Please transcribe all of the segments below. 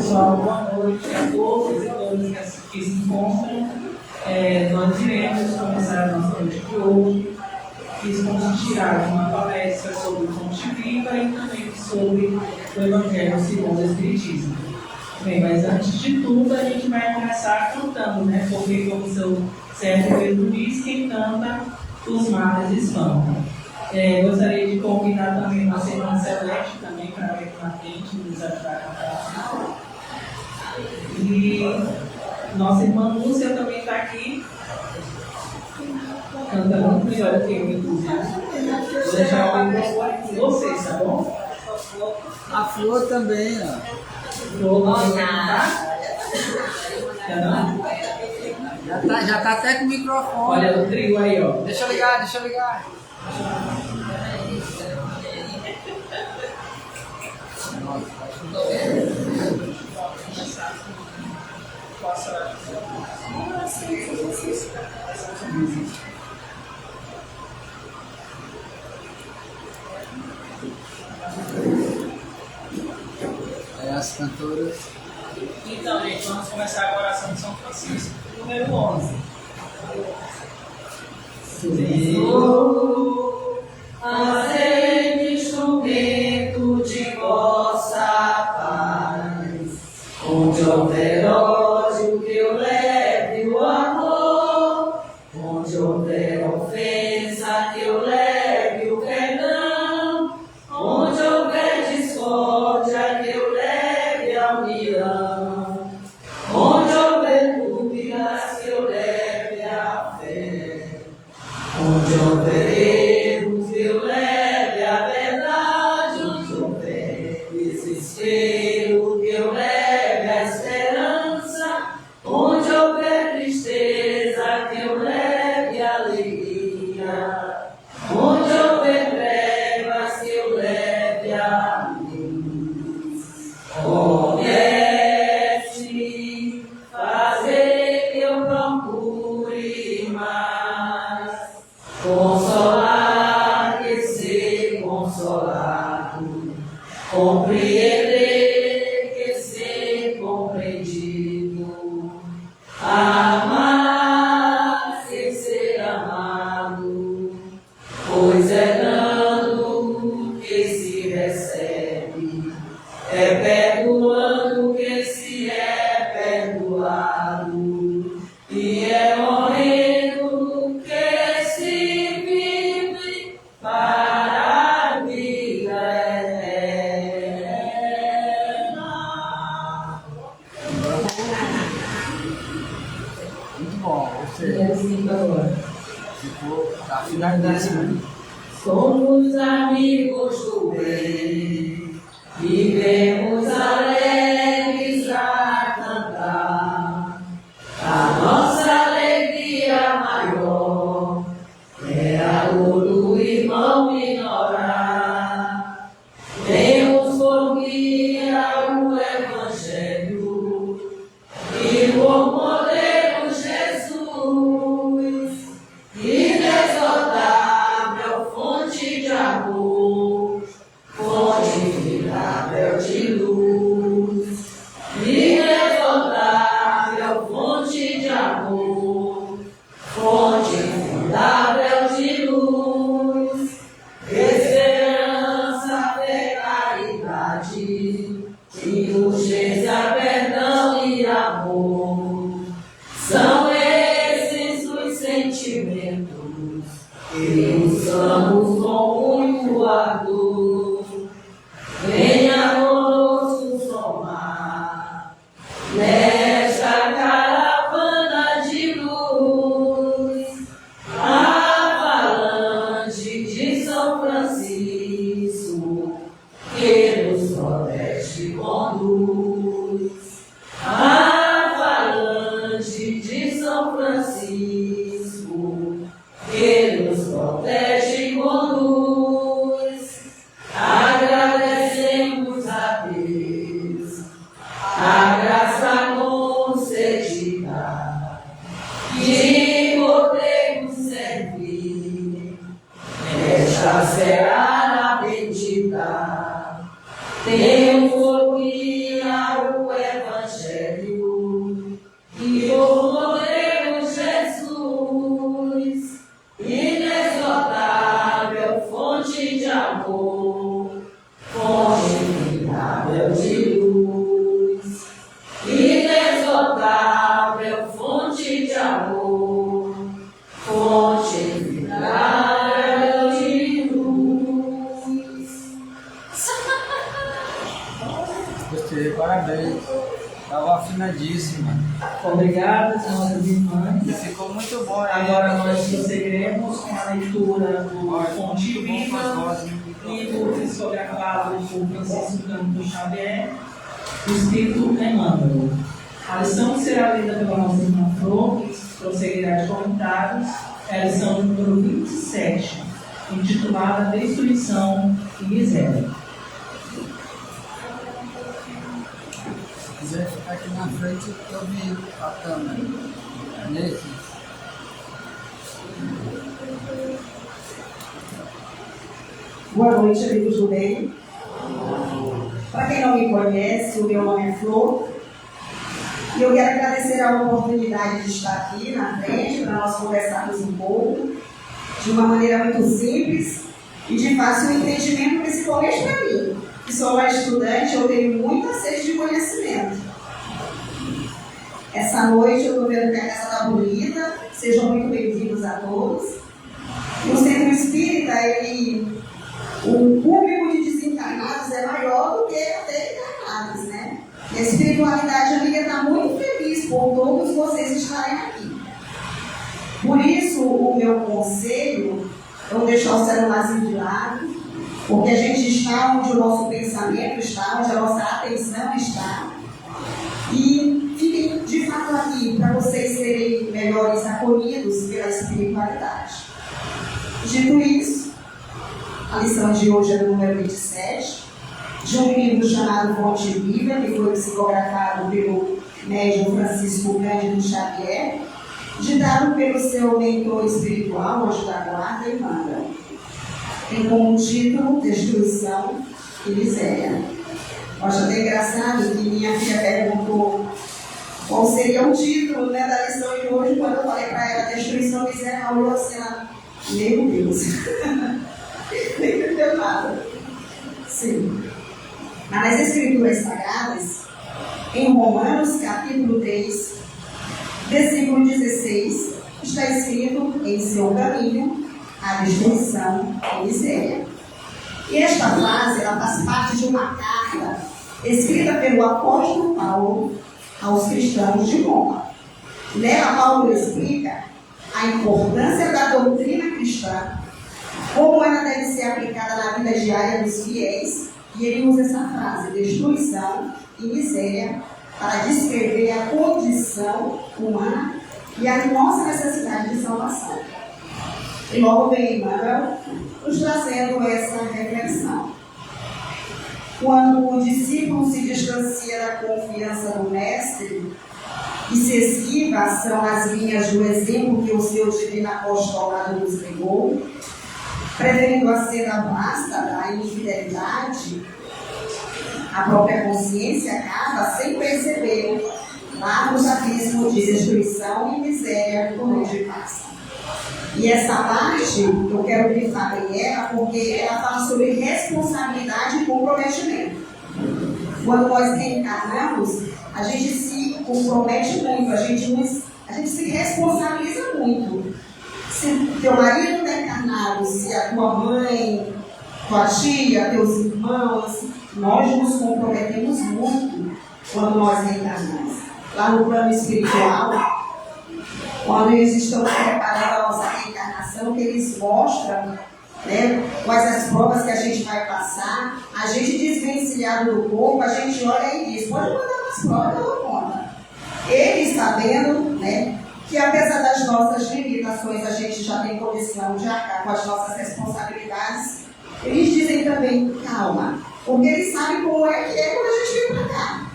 pessoal, boa noite a todos e todas que se encontram. Nós iremos começar a nossa noite de hoje, que consistirá em uma palestra sobre fonte viva e também sobre o Evangelho segundo o Espiritismo. Bem, mas antes de tudo, a gente vai começar cantando, né? Porque, como o seu Sérgio Pedro diz, quem canta, os males espantam. Gostaria de convidar também nossa irmã Celeste também para vir na frente e nos ajudar a cantar. E nossa irmã Lúcia também está aqui, canta muito melhor do que eu, inclusive. Vou deixar o microfone com vocês, tá bom? A Flor também, ó. Flor, você vai cantar? Já tá até com o microfone. Olha o trio aí, ó. Deixa eu ligar. As cantoras. Então, gente, vamos começar a oração de São Francisco, número 11. Senhor, fazei-me instrumento de vossa paz, onde houver ódio que eu leve o amor, onde houver ofensa que eu leve o perdão, onde houver discórdia que eu leve a união, onde houver dúvidas que eu leve a fé, onde houver erros que eu leve a verdade, onde houver desespero que eu leve a esperança, onde houver tristeza que eu leve a alegria, onde houver trevas que eu leve a luz. Oh, mestre, fazer que eu procure mais consolar que ser consolado, compreender que ser compreendido, amar que ser amado, pois é dando que se recebe, é perdoando que se é perdoado, e é morrendo que se vive para a vida eterna. Muito bom. Você ficou afinadíssimo. Somos amigos do bem, vivemos alegres a cantar. A nossa alegria maior é a dor do irmão ignorar. Temos por guia o Evangelho e por modelo Jesus, inesgotável fonte de amor, fonte inevitável de luz, inesgotável fonte de amor, fonte inevitável de luz, esperança, fé, caridade, indulgência, perdão e amor. São esses os sentimentos que usamos com muito ardor. Venha conosco somar nesta caravana de luz, avalanche de São Francisco que nos protege e conduz. Avalanche de São Francisco que nos protege e conduz. Agradecemos a Deus a graça concedida de podermos servir nesta seara bendita. Temos por guia o Evangelho parabéns. Estava afinadíssima. Obrigada, senhoras irmãs. Ficou muito bom. Agora nós prosseguiremos com a leitura do Fonte Viva e do psicografado por Francisco Campos Xavier, escrito Emmanuel. A lição que será lida pela nossa irmã Flor, que prosseguirá de comentários, é a lição número 27, intitulada Destruição e Miséria. Se quiser ficar aqui na frente, eu vi a câmera. Nesse. Boa noite, amigos do bem. Para quem não me conhece, o meu nome é Flor. E eu quero agradecer a oportunidade de estar aqui na frente para nós conversarmos um pouco, de uma maneira muito simples e de fácil entendimento, principalmente para mim, que sou uma estudante, eu tenho muita sede de conhecimento. Essa noite eu estou vendo que a casa está bonita, sejam muito bem-vindos a todos. E o Centro Espírita, o público de desencarnados é maior do que até encarnados, né? E a espiritualidade amiga está muito feliz por todos vocês estarem aqui. Por isso, o meu conselho é não deixar o celularzinho de lado, porque a gente está onde o nosso pensamento está, onde a nossa atenção está. E fiquem de fato aqui para vocês serem melhores acolhidos pela espiritualidade. Dito isso, a lição de hoje é do número 27, de um livro chamado Fonte Viva, que foi psicografado pelo médium Francisco Cândido Xavier, ditado pelo seu mentor espiritual, anjo da guarda, Emmanuel. Tem como título Destruição e Miséria. Eu acho até engraçado que minha filha perguntou qual seria o título, né, da lição de hoje, quando eu falei para ela Destruição e Miséria, ela olhou assim, meu Deus, nem entendeu nada. Sim. Nas Escrituras Sagradas, em Romanos capítulo 3, versículo 16, está escrito: em seu caminho a destruição e miséria. E esta frase ela faz parte de uma carta escrita pelo apóstolo Paulo aos cristãos de Roma. Nela, Paulo explica a importância da doutrina cristã, como ela deve ser aplicada na vida diária dos fiéis, e ele usa essa frase, destruição e miséria, para descrever a condição humana e a nossa necessidade de salvação. E logo vem Emmanuel nos trazendo essa reflexão. Quando o discípulo se distancia da confiança do mestre e se esquiva são as linhas do exemplo que o seu divino apostolado nos legou, preferindo a cena vasta da infidelidade, a própria consciência acaba sem perceber lá nos abismos de destruição e miséria por onde passa. E essa parte eu quero grifar bem ela, porque ela fala sobre responsabilidade e comprometimento. Quando nós reencarnamos, a gente se compromete muito, a gente se responsabiliza muito. Se teu marido está encarnado, se a tua mãe, tua tia, teus irmãos, nós nos comprometemos muito quando nós reencarnamos. Lá no plano espiritual, quando eles estão preparando a nossa reencarnação, que eles mostram, né, quais as provas que a gente vai passar, a gente desvencilhado do corpo, a gente olha e diz, pode mandar as provas, eu dou conta. Eles sabendo, né, que apesar das nossas limitações, a gente já tem condição de arcar com as nossas responsabilidades, eles dizem também, calma, porque eles sabem como é que é quando a gente vem para cá.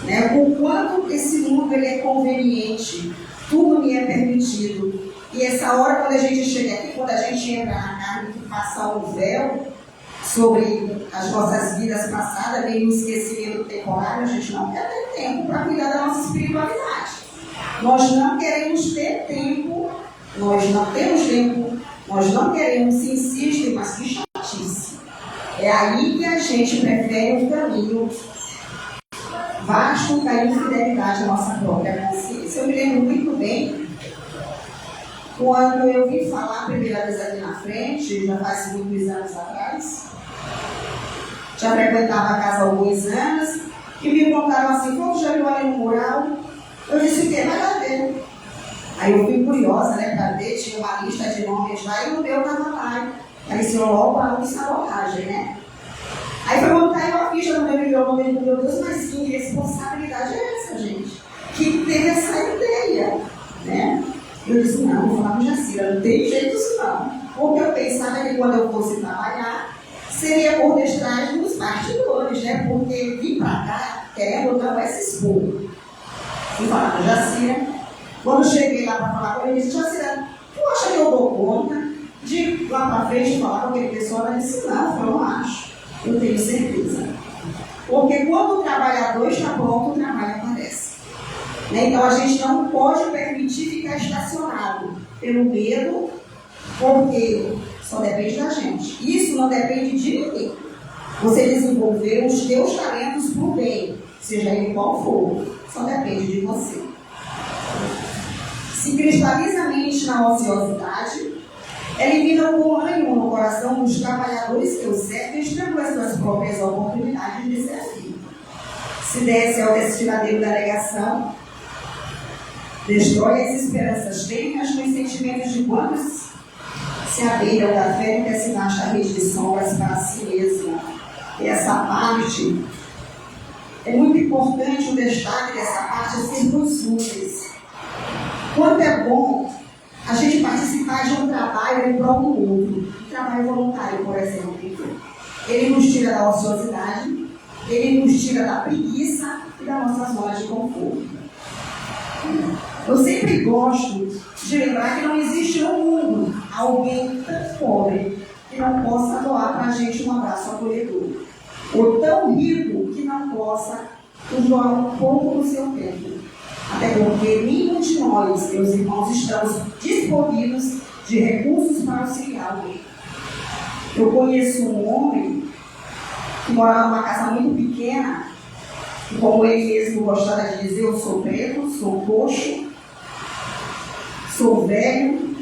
Né? O quanto esse mundo ele é conveniente, tudo me é permitido. E essa hora, quando a gente chega aqui, quando a gente entra na carne, que passa um véu sobre as nossas vidas passadas, vem um esquecimento temporário, a gente não quer ter tempo para cuidar da nossa espiritualidade. Nós não queremos ter tempo, nós não temos tempo, nós não queremos, se insistem, mas que chatice. É aí que a gente prefere um caminho vasto da infidelidade à nossa própria consciência. Eu me lembro muito bem, quando eu vim falar a primeira vez aqui na frente, já faz muitos anos atrás, já frequentava a casa há alguns anos, que me contaram assim, como já viu ali no mural? Eu disse, o quê? Nada a ver. Aí eu fui curiosa, né, para ver, tinha uma lista de nomes lá e o meu estava lá. Parecia logo a sabotagem, né? Aí foi quando caiu a ficha no meu nome, meu Deus, mas que responsabilidade é essa, gente? Que teve essa ideia, né? Eu disse, não, vou falar com Jacira, não tem jeito isso não. Porque eu pensava que quando eu fosse trabalhar, seria por detrás dos bastidores, né? Porque vir para cá, querendo ou não, vai se expor. Fui falar com Jacira. Quando cheguei lá para falar com ele, eu disse, Jacira, tu acha que eu dou conta de ir lá para frente falar com aquele pessoal? Ela disse, não, eu não acho. Eu tenho certeza. Porque quando o trabalhador está pronto, o trabalho aparece. Né? Então a gente não pode permitir ficar estacionado pelo medo, porque só depende da gente. Isso não depende de ninguém. Você desenvolver os teus talentos para o bem, seja ele qual for, só depende de você. Se cristaliza a mente na ociosidade, elimina o ânimo no coração dos trabalhadores que o servem e estrangula as suas próprias oportunidades de servir. Se desce ao destiladeiro da negação, destrói as esperanças tênues nos sentimentos de quantos se abeiram da fé e quer se achar a rede de sombras para si mesmo. E essa parte, é muito importante o destaque dessa parte, é sermos úteis. Quanto é bom a gente participar de um trabalho em prol do outro. Um trabalho voluntário, por exemplo. Ele nos tira da ociosidade, ele nos tira da preguiça e da nossa zona de conforto. Eu sempre gosto de lembrar que não existe no mundo alguém tão pobre que não possa doar para a gente um abraço acolhedor. Ou tão rico que não possa nos doar um pouco do seu tempo. Até porque nenhum de nós, meus irmãos, estamos desprovidos de recursos para auxiliar alguém. Eu conheço um homem que morava numa casa muito pequena, e como ele mesmo gostava de dizer, eu sou preto, sou coxo, sou velho.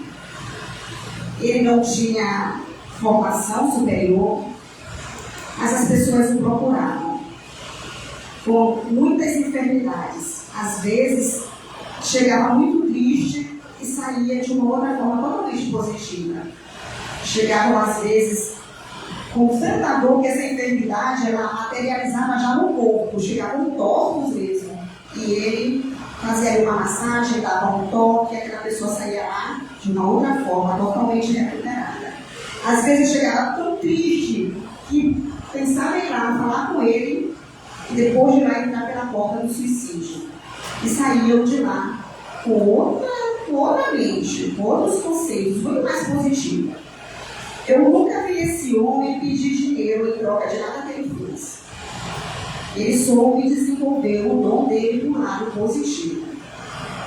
Ele não tinha formação superior, mas as pessoas o procuravam com muitas enfermidades. Às vezes, chegava muito triste e saía de uma outra forma totalmente positiva. Chegavam, às vezes, com tanta dor que essa enfermidade ela materializava já no corpo, chegavam tortos mesmo. E ele fazia ali uma massagem, dava um toque, e aquela pessoa saía lá de uma outra forma, totalmente recuperada. Às vezes, chegava tão triste que pensava em ir lá falar com ele e depois de lá entrar pela porta do suicídio. E saíam de lá com outra mente, com outros conceitos, muito mais positivos. Eu nunca vi esse homem pedir dinheiro em troca de nada que ele fez. Ele soube desenvolver o dom dele do lado positivo.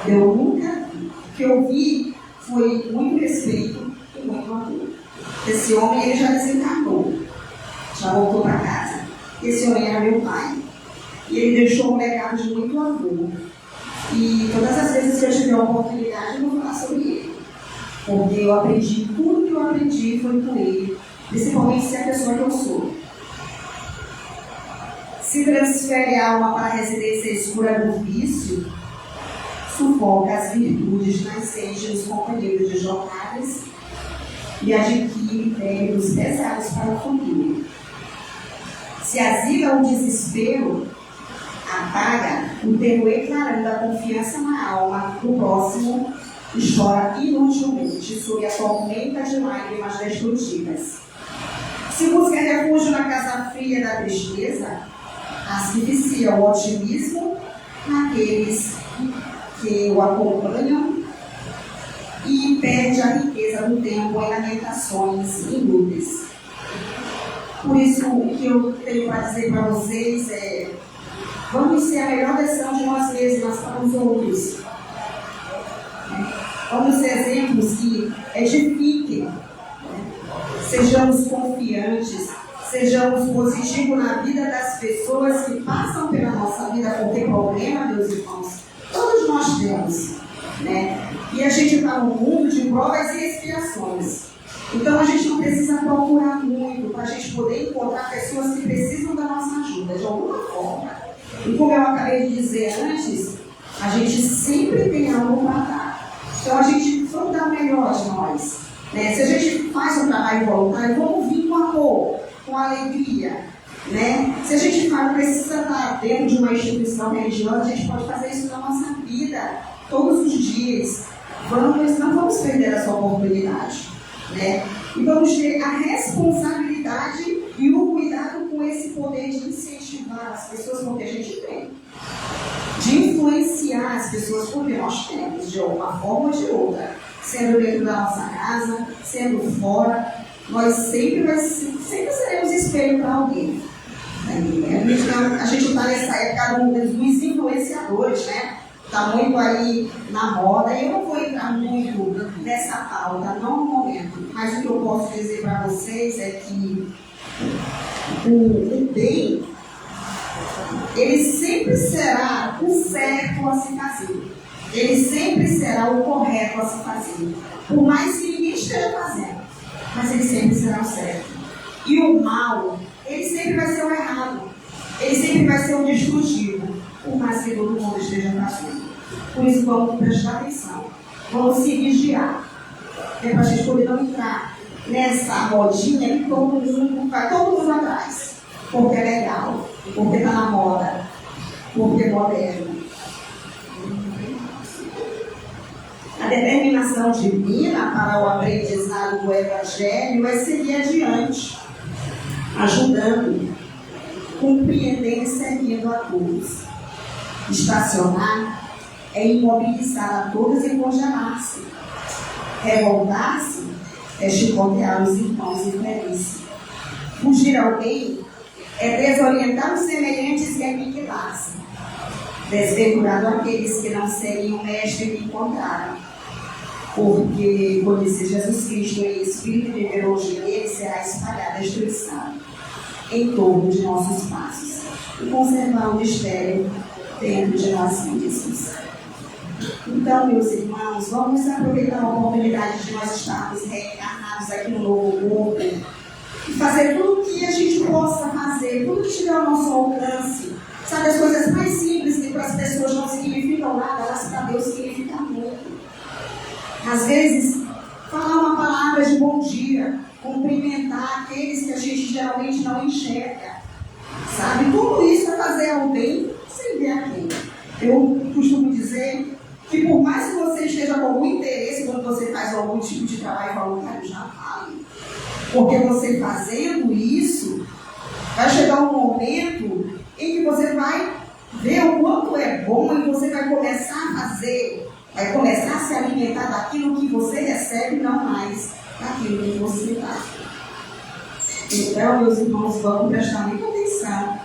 Eu nunca vi. O que eu vi foi muito respeito e muito amor. Esse homem ele já desencarnou, já voltou para casa. Esse homem era meu pai. E ele deixou um legado de muito amor. E todas as vezes que eu tive a oportunidade, eu vou falar sobre ele. Porque eu aprendi, tudo que eu aprendi foi com ele. Principalmente se é a pessoa que eu sou. Se transfere a alma para a residência escura do vício, sufoca as virtudes nascentes dos companheiros de jornadas e adquire méritos pesados para o futuro. Se asila o desespero, apaga o terror declarando a confiança na alma do próximo e chora inutilmente sob a tormenta de lágrimas destrutivas. Se busca refúgio na casa fria da tristeza, asfixia o otimismo naqueles que o acompanham e perde a riqueza do tempo em lamentações inúteis. Por isso, o que eu tenho para dizer para vocês é: vamos ser a melhor versão de nós mesmos para os outros. Vamos ser exemplos que edifiquem. Sejamos confiantes, sejamos positivos na vida das pessoas que passam pela nossa vida, porque problema, meus irmãos, todos nós temos, né? E a gente está num mundo de provas e expiações. Então a gente não precisa procurar muito para a gente poder encontrar pessoas que precisam da nossa ajuda, de alguma forma. E como eu acabei de dizer antes, a gente sempre tem algo para dar. Então a gente vamos dar o melhor de nós. Né? Se a gente faz um trabalho voluntário, vamos vir com amor, com alegria. Né? Se a gente não precisa estar dentro de uma instituição religiosa, a gente pode fazer isso na nossa vida, todos os dias. Não vamos perder essa oportunidade. Né? E vamos ter a responsabilidade e o cuidado com esse poder de incentivar as pessoas, porque a gente tem. De influenciar as pessoas, porque nós temos, de uma forma ou de outra. Sendo dentro da nossa casa, sendo fora, nós sempre seremos espelho para alguém. A gente está nessa época dos influenciadores, né? Está muito aí na moda, e eu não vou entrar muito nessa pauta, não no momento. Mas o que eu posso dizer para vocês é que o bem, ele sempre será o certo a se fazer. Ele sempre será o correto a se fazer. Por mais que ninguém esteja fazendo, mas ele sempre será o certo. E o mal, ele sempre vai ser o errado. Ele sempre vai ser o destrutivo, por mais que todo mundo esteja fazendo. Por isso, vamos prestar atenção. Vamos se vigiar. É para a gente poder não entrar nessa modinha que vai todo mundo atrás. Porque é legal, porque está na moda, porque é moderno. A determinação divina para o aprendizado do Evangelho é seguir adiante, ajudando, compreendendo e seguindo a todos. Estacionar é imobilizar a todos e congelar-se. Revoltar-se é chicotear os irmãos infelizes. Fugir ao bem é desorientar os semelhantes e aniquilar-se. Desventurado aqueles que não seriam mestre que encontraram. Porque, como disse Jesus Cristo, em espírito de ideologia nele será espalhada a destruição em torno de nossos passos e conservar o mistério dentro de nós mesmos. Então, meus irmãos, vamos aproveitar a oportunidade de nós estarmos reencarnados aqui no novo corpo e fazer tudo o que a gente possa fazer, tudo que estiver ao nosso alcance. Sabe, as coisas mais simples que para as pessoas não significam nada, elas para Deus significam muito. Às vezes, falar uma palavra de bom dia, cumprimentar aqueles que a gente geralmente não enxerga. Sabe, tudo isso é fazer ao bem sem ver a quem. Eu costumo dizer que por mais que você esteja com algum interesse quando você faz algum tipo de trabalho voluntário, já vale. Porque você fazendo isso, vai chegar um momento em que você vai ver o quanto é bom e você vai começar a fazer, vai começar a se alimentar daquilo que você recebe, não mais daquilo que você dá. Então, meus irmãos, vamos prestar muita atenção.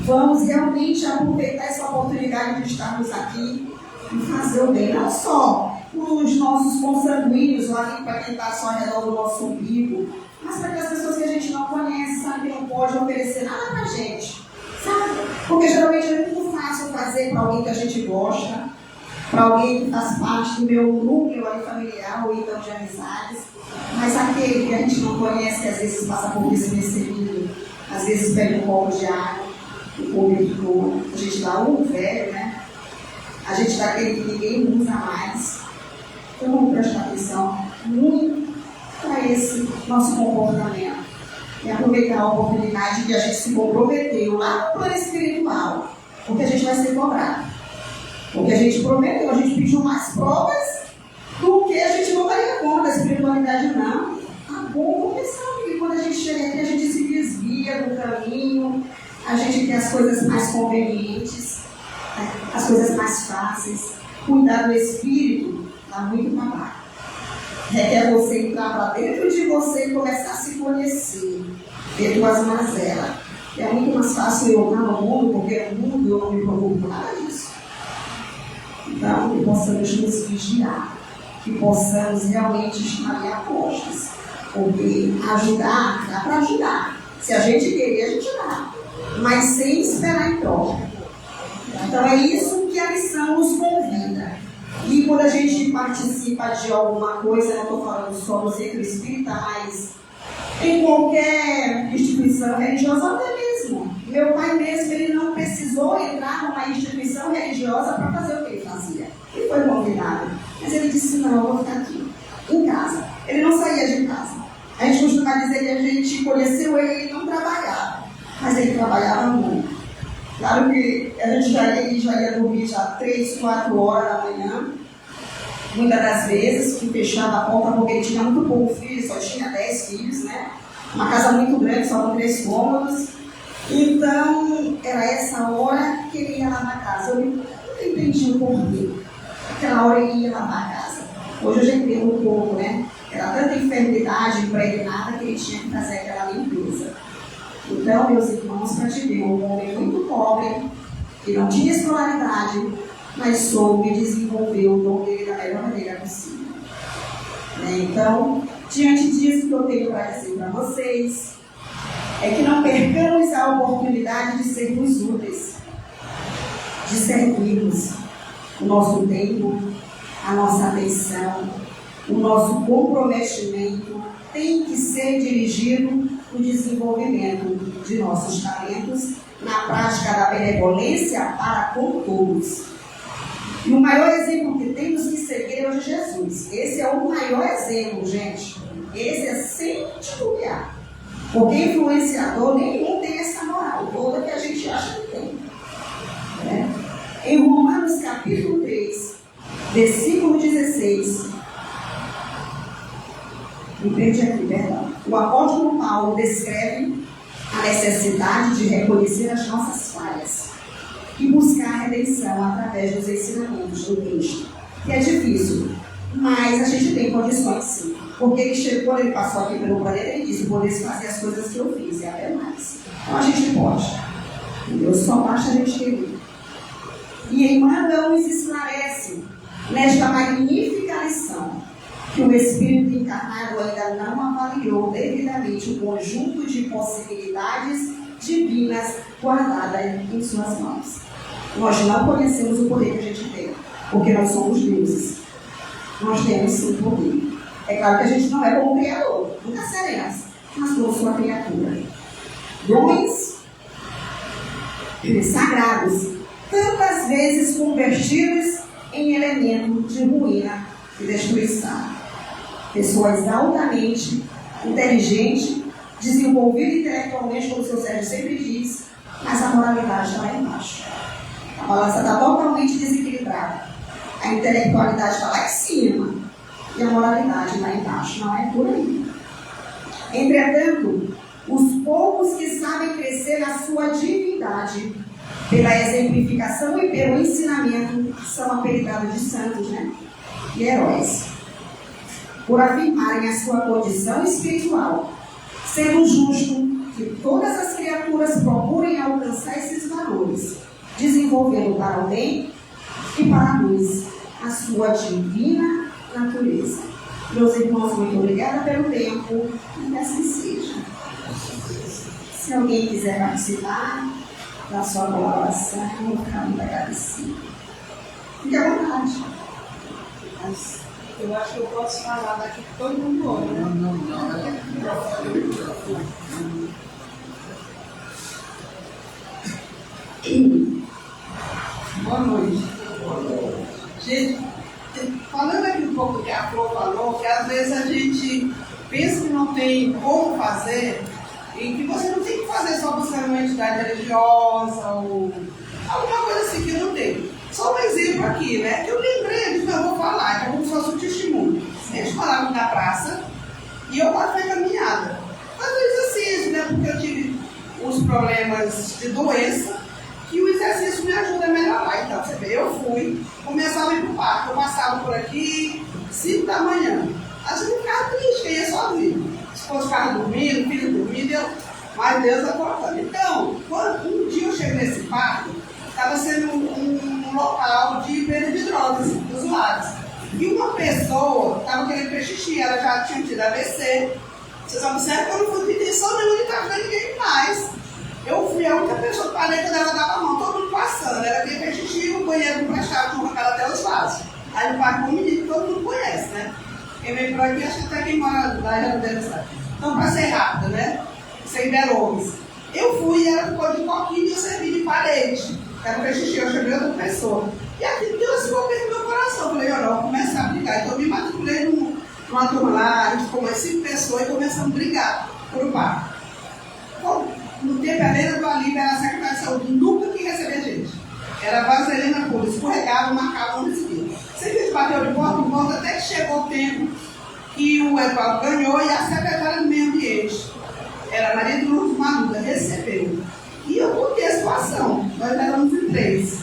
Vamos realmente aproveitar essa oportunidade de estarmos aqui e fazer o bem, não só os nossos consanguíneos, lá para quem está só ao redor do nosso umbigo, mas para aquelas pessoas que a gente não conhece, sabe, que não pode oferecer nada para a gente, sabe? Porque geralmente é muito fácil fazer para alguém que a gente gosta, para alguém que faz parte do meu núcleo ali familiar ou então de amizades, mas aquele que a gente não conhece, que às vezes passa por despercebido, às vezes pede um copo de água, um cobertor, a gente dá um velho, né? A gente dá aquele que ninguém usa mais. Então vamos prestar atenção muito para esse nosso comportamento e aproveitar a oportunidade que a gente se comprometeu lá no plano espiritual, porque a gente vai ser cobrado. Porque a gente prometeu, a gente pediu mais provas do que a gente não daria conta. A espiritualidade não. Tá bom, porque sabe que quando a gente chega aqui, a gente se desvia do caminho, a gente quer as coisas mais convenientes, as coisas mais fáceis. Cuidar do espírito dá muito trabalho. Requer você entrar para dentro de você e começar a se conhecer, ver tuas mazelas. É muito mais fácil eu estar no mundo, porque no mundo eu não me preocupo com nada disso. Então, que possamos nos vigiar, que possamos realmente estar a postos. Porque ajudar, dá para ajudar. Se a gente querer, a gente dá. Mas sem esperar em troca. Então, é isso que a lição nos convida. E quando a gente participa de alguma coisa, não estou falando só no centro espírita, mas em qualquer instituição religiosa, até mesmo Meu pai mesmo, ele não precisou entrar numa instituição religiosa para fazer o que ele fazia. Ele foi convidado, mas ele disse, não, eu vou ficar aqui, em casa. Ele não saía de casa. A gente costuma dizer que a gente conheceu ele e não trabalhava, mas ele trabalhava muito. Claro que a gente já ia dormir já 3, 4 horas da manhã, muitas das vezes, que fechava a porta porque ele tinha muito pouco filho, só tinha 10 filhos, né? Uma casa muito grande, só com 3 cômodos. Então, era essa hora que ele ia lavar a casa. Eu não entendi o porquê. Aquela hora ele ia lavar a casa. Hoje eu já entendo um pouco, né? Era tanta enfermidade impregnada que ele tinha que fazer aquela limpeza. Então, meus irmãos, para te ver, um homem muito pobre, que não tinha escolaridade, mas soube desenvolver o dom dele da melhor maneira possível. Então, diante disso que eu tenho para dizer para vocês, é que não percamos a oportunidade de sermos úteis, de servirmos o nosso tempo, a nossa atenção, o nosso comprometimento tem que ser dirigido no desenvolvimento de nossos talentos, na prática da benevolência para com todos. E o maior exemplo que temos que seguir hoje é Jesus. Esse é o maior exemplo, gente. Esse é sem titubear. Porque influenciador nenhum tem essa moral toda que a gente acha que tem. Em Romanos capítulo 3, versículo 16, me perdi aqui, perdão. O apóstolo Paulo descreve a necessidade de reconhecer as nossas falhas e buscar a redenção através dos ensinamentos do Cristo. Que é difícil, mas a gente tem condições sim. Porque ele chegou, quando ele passou aqui pelo planeta, ele disse, podeis fazer as coisas que eu fiz, e até mais. Então a gente pode. Deus só basta a gente querer. E Emmanuel nos esclarece nesta magnífica lição que o Espírito encarnado ainda não avaliou devidamente o conjunto de possibilidades divinas guardadas em suas mãos. Nós não conhecemos o poder que a gente tem, porque nós somos deuses. Nós temos sim poder. É claro que a gente não é como criador, nunca seremos, mas somos sua criatura. Dons sagrados, tantas vezes convertidos em elemento de ruína e destruição. Pessoas altamente inteligentes, desenvolvidas intelectualmente, como o seu Sérgio sempre diz, mas a moralidade está lá embaixo. A balança está totalmente desequilibrada. A intelectualidade está lá em cima e a moralidade lá embaixo. Não é por aí. Entretanto, os poucos que sabem crescer na sua divindade pela exemplificação e pelo ensinamento são apelidados de santos, né? E heróis, por afirmarem a sua condição espiritual, sendo justo que todas as criaturas procurem alcançar esses valores, desenvolvendo para o bem e para a luz a sua divina natureza. Meus irmãos, muito obrigada pelo tempo e assim seja. Se alguém quiser participar da sua colaboração, eu vou ficar muito agradecido. Fique à vontade. Mas eu acho que eu posso falar daqui que todo mundo ouve, né? Boa noite. Gente, falando aqui um pouco que a Flor falou, que às vezes a gente pensa que não tem como fazer, e que você não tem que fazer só buscando uma entidade religiosa ou alguma coisa assim que não tem. Só um exemplo aqui, né? Que eu lembrei disso que eu vou falar, que é como se fosse um testemunho. A gente falava na praça e eu passei caminhada. Fazer exercício, né? Porque eu tive uns problemas de doença que o exercício me ajuda a melhorar. Então, você vê, eu fui, começava a ir pro parque, eu passava por aqui, 5 da manhã. Às vezes eu ficava triste, que eu ia sozinho. Esposa ficava dormindo, filho dormindo, mas Deus acordando. Então, um dia eu cheguei nesse parque, estava sendo um local de venda de drogas, usuários. E uma pessoa estava querendo ter xixi, ela já tinha tido AVC. Vocês observam que eu não fui com intenção nenhuma de estar vendo ninguém mais. Eu fui a única pessoa que parei quando ela dava a mão, todo mundo passando. Ela queria ter xixi, o banheiro não prestava, tinha arrancado até os vasos. Aí no parque um menino que todo mundo conhece, né? Quem vem por aqui, acho que até quem mora lá já não deve saber. Então, para ser rápido, né? Sem delongas. Eu fui e ela ficou de coquinho e eu servi de parede. Era para xixi, eu chamei outra pessoa. E aquilo deu assim uma vez no meu coração. Eu falei, olha, eu vou começar a brigar. Então eu me matriculei numa turma lá, a gente ficou mais 5 pessoas e começamos a brigar por um bar. No tempo, a Helena do Alívio era a secretária de saúde, nunca quis receber gente. Era vaselina pura, escorregava, marcava onde seguia. Sempre a gente bateu de porta em porta até que chegou o tempo que o Eduardo ganhou e a secretária do meio ambiente, era a Maria de Lourdes Maluda, recebeu. E eu contei a situação, nós éramos em 3.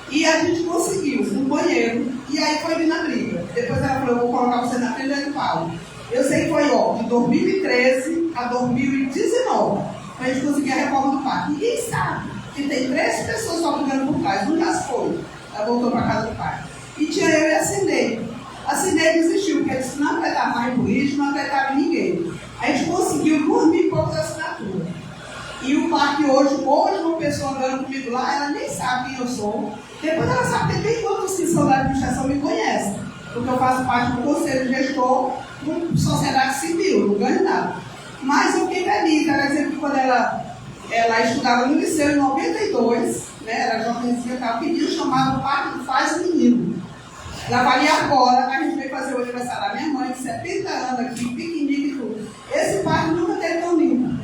E a gente conseguiu um banheiro, e aí foi vir na briga. Depois ela falou, eu vou colocar você na frente do Paulo. Eu sei que foi, de 2013 a 2019, para a gente conseguir a reforma do parque. Ninguém sabe que tem 3 pessoas só brigando por trás, um já foi, ela voltou para casa do pai. E tinha eu e a Cineide. A Cineide desistiu, porque disse que não afetava mais político, não afetava ninguém. A gente conseguiu por 1.000 e poucas assinaturas. E o parque hoje uma pessoa andando comigo lá, ela nem sabe quem eu sou. Depois ela sabe que tem outros que são da administração me conhecem. Porque eu faço parte do conselho gestor com sociedade civil, não ganho nada. Mas eu fiquei feliz, ela dizendo que quando ela estudava no liceu em 92, né, era jovenzinha, estava pedindo chamado Parque do Faz Menino. Ela valia agora, a gente veio fazer o aniversário da minha mãe, de 70 anos aqui, piquenique e tudo. Esse parque nunca teve tão lindo.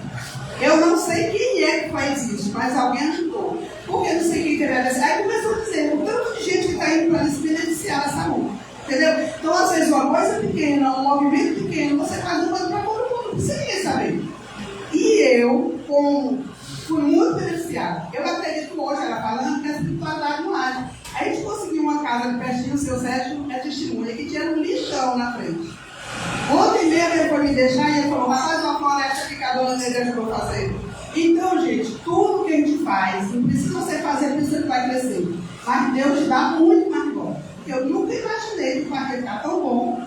Eu não sei quem é que faz isso, mas alguém ajudou. Porque não sei quem teve a dizer. Aí começou a dizer, o tanto de gente que está indo para se beneficiar dessa rua. Entendeu? Então, às vezes, uma coisa pequena, um movimento pequeno, você faz uma coisa para todo mundo, sem ninguém saber. E eu, fui muito beneficiada. Eu acredito hoje, ela falando, que a espiritualidade não age. Aí a gente conseguiu uma casa de pertinho, o seu Sérgio é testemunha, que tinha um lixão na frente. Ontem mesmo ele foi me deixar e ele falou, rapaz, uma floresta picadora na igreja que eu vou fazer. Então, gente, tudo que a gente faz, não precisa você fazer, por isso que vai crescer. Mas Deus te dá muito mais bom. Eu nunca imaginei que o parque ia ficar tão bom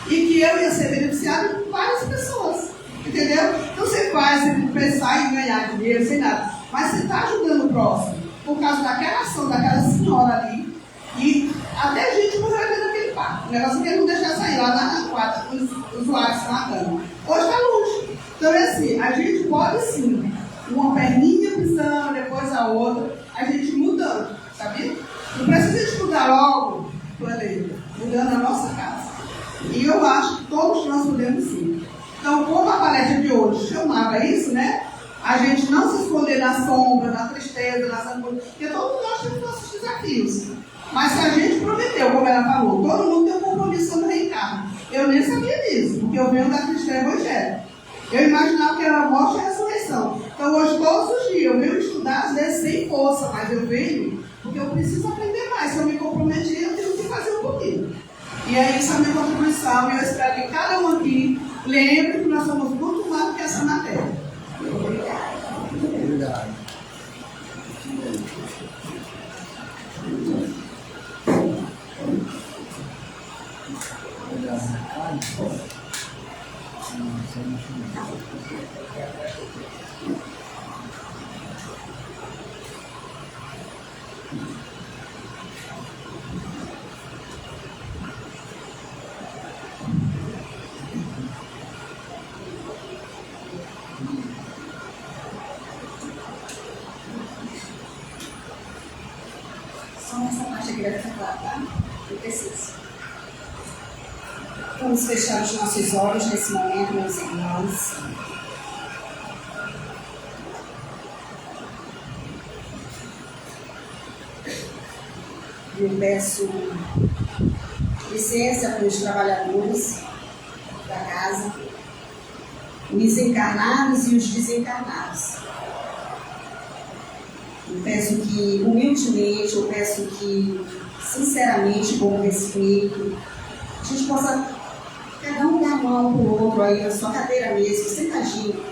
e que eu ia ser beneficiada por várias pessoas. Entendeu? Então você faz, sem pensar em ganhar dinheiro, sem nada. Mas você está ajudando o próximo por causa daquela ação daquela senhora ali. E até gente morreu dentro daquele parque. O negócio é que ele não deixar sair lá na quadra, os usuários estão na cama. Hoje está longe. Então é assim, a gente pode sim, uma perninha pisando, depois a outra, a gente mudando, sabia? Não precisa a gente mudar logo o planeta, mudando a nossa casa. E eu acho que todos nós podemos sim. Então, como a palestra de hoje chamava isso, né? A gente não se esconder na sombra, na tristeza, nas angústias, porque todos nós temos nossos desafios. Mas se a gente prometeu, como ela falou, todo mundo tem um compromisso sobre o reencarno. Eu nem sabia disso, porque eu venho da cristã evangélica. Eu imaginava que era morte e ressurreição. Então hoje, todos os dias, eu venho estudar, às vezes sem força, mas eu venho porque eu preciso aprender mais. Se eu me comprometi, eu tenho que fazer um pouquinho. E é isso a minha contribuição, e eu espero que cada um aqui lembre que nós somos muito mais do que essa matéria. Obrigada. Obrigado. Só nessa parte aqui vai falar, tá? Eu preciso. Vamos fechar os nossos olhos nesse momento, meus irmãos. Eu peço licença para os trabalhadores da casa, os encarnados e os desencarnados. Eu peço que, humildemente, eu peço que, sinceramente, com respeito, a gente possa cada um dar a mão para o outro aí na sua cadeira mesmo, sentadinho.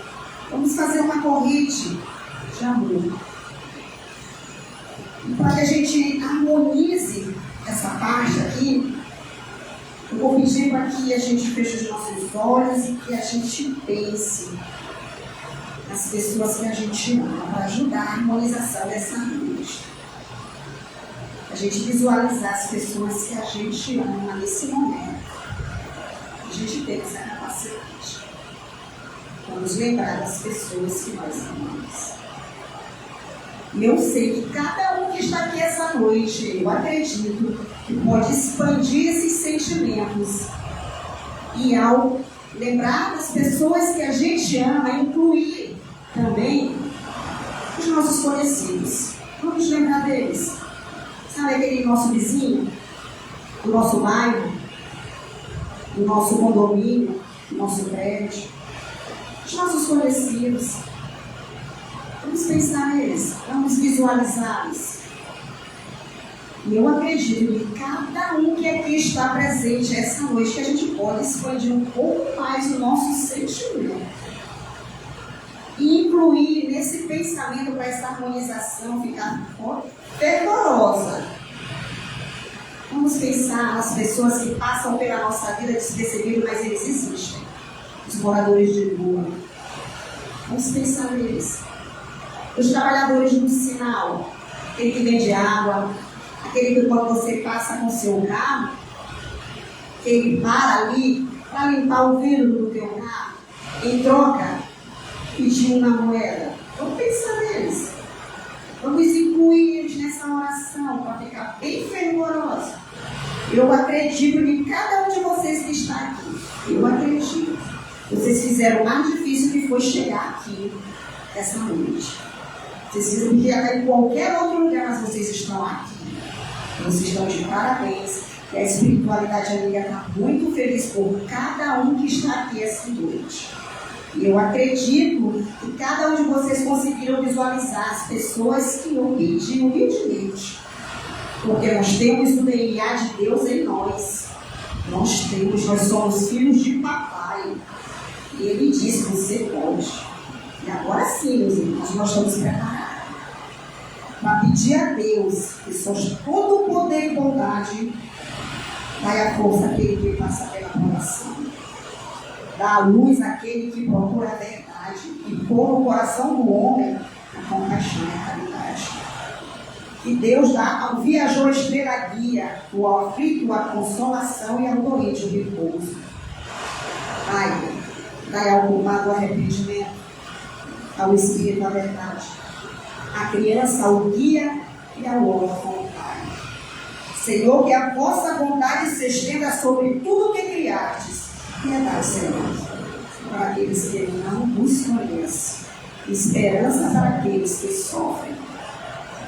Vamos fazer uma corrente de amor. Para que a gente harmonize essa parte aqui, eu vou pedir para que a gente feche os nossos olhos e que a gente pense nas pessoas que a gente ama, para ajudar a harmonização dessa noite. A gente visualizar as pessoas que a gente ama nesse momento. A gente tem essa capacidade. Vamos lembrar das pessoas que nós amamos. E eu sei que cada um que está aqui essa noite, eu acredito que pode expandir esses sentimentos. E ao lembrar das pessoas que a gente ama, incluir também os nossos conhecidos. Vamos lembrar deles. Sabe aquele nosso vizinho, o nosso bairro, o nosso condomínio, o nosso prédio, os nossos conhecidos. Vamos pensar neles, vamos visualizá-los. E eu acredito que cada um que aqui está presente essa noite, que a gente pode expandir um pouco mais o nosso sentimento. E incluir nesse pensamento para essa harmonização ficar fervorosa. Vamos pensar nas pessoas que passam pela nossa vida despercebidos, mas eles existem. Os moradores de rua. Vamos pensar neles. Os trabalhadores do sinal, aquele que vende água, aquele que quando você passa com o seu carro, ele para ali para limpar o vidro do teu carro, em troca, pedir uma moeda. Vamos pensar neles. Vamos incluir eles nessa oração para ficar bem fervorosa. Eu acredito em cada um de vocês que está aqui. Eu acredito. Vocês fizeram o mais difícil que foi chegar aqui essa noite. Vocês fizeram que ia em qualquer outro lugar, mas vocês estão aqui. Vocês estão de parabéns. E a espiritualidade amiga está muito feliz por cada um que está aqui essa noite. E eu acredito que cada um de vocês conseguiram visualizar as pessoas que eu pedi humildemente. Porque nós temos o DNA de Deus em nós. Nós somos filhos de papai. E ele disse, você pode. E agora sim, meus irmãos, nós estamos preparados para pedir a Deus que sois todo o poder e bondade, dai a força àquele que passa pela provação. Dá a luz àquele que procura a verdade e pôr no coração do homem a compaixão e a caridade. E Deus dá ao viajor estrela guia, ao aflito a consolação e ao doente o repouso. Dai ao culpado o arrependimento, ao espírito a verdade, à criança o guia e ao órfão o pai. Senhor, que a vossa vontade se estenda sobre tudo o que criastes. Piedade, Senhor, para aqueles que não vos conhecem, esperança para aqueles que sofrem.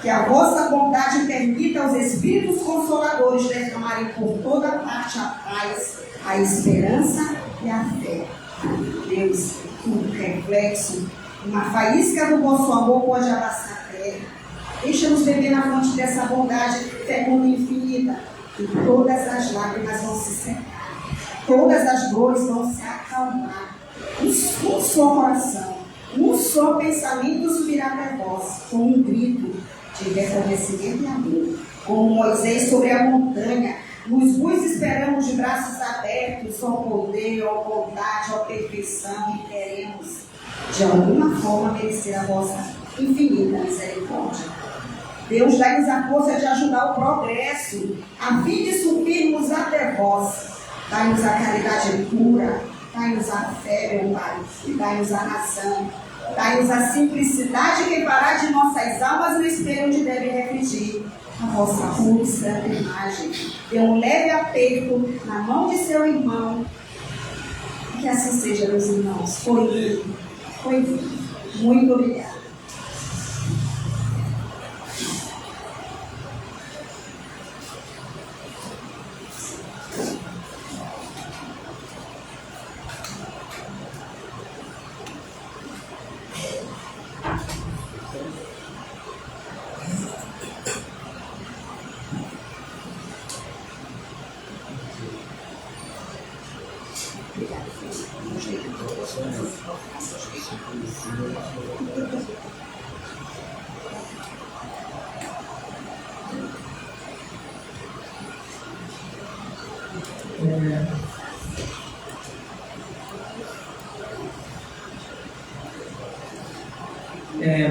Que a vossa vontade permita aos Espíritos Consoladores derramarem por toda parte a paz, a esperança e a fé. Deus, um reflexo, uma faísca do vosso amor pode abraçar a terra. Deixa-nos beber na fonte dessa bondade fecunda e infinita, e todas as lágrimas vão se secar. Todas as dores vão se acalmar. Um só coração, um só pensamento subirá até vós, com um grito de reconhecimento e amor. Como Moisés sobre a montanha, vos esperamos de braços abertos, ao poder, à vontade, à perfeição, e queremos, de alguma forma, merecer a vossa infinita misericórdia. Deus dá-nos a força de ajudar o progresso, a fim de subirmos até vós. Dai-nos a caridade pura, dai-nos a fé, meu Pai, e dai-nos a razão. Dai-nos a simplicidade que fará de nossas almas o espelho onde deve refletir a vossa pura e santa imagem. Dê um leve aperto na mão de seu irmão. Que assim seja, meus irmãos. Foi lindo. Foi lindo. Muito obrigada.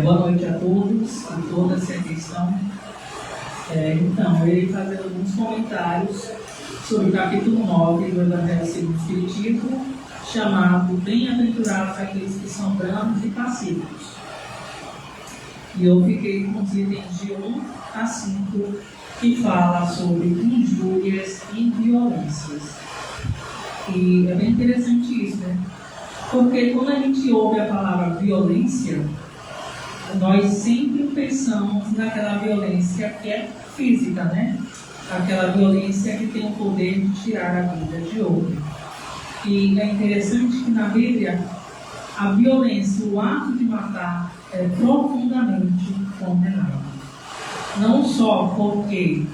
Boa noite a todos e todas que aqui estão. Então, eu irei fazer alguns comentários sobre o capítulo 9 do Evangelho segundo o Espiritismo, chamado Bem-aventurados aqueles que são brandos e pacíficos. E eu fiquei com os itens de 1 a 5, que fala sobre injúrias e violências. E é bem interessante isso, né? Porque quando a gente ouve a palavra violência, nós sempre pensamos naquela violência que é física, né? Aquela violência que tem o poder de tirar a vida de outro. E é interessante que na Bíblia, a violência, o ato de matar, é profundamente condenado. Não só porque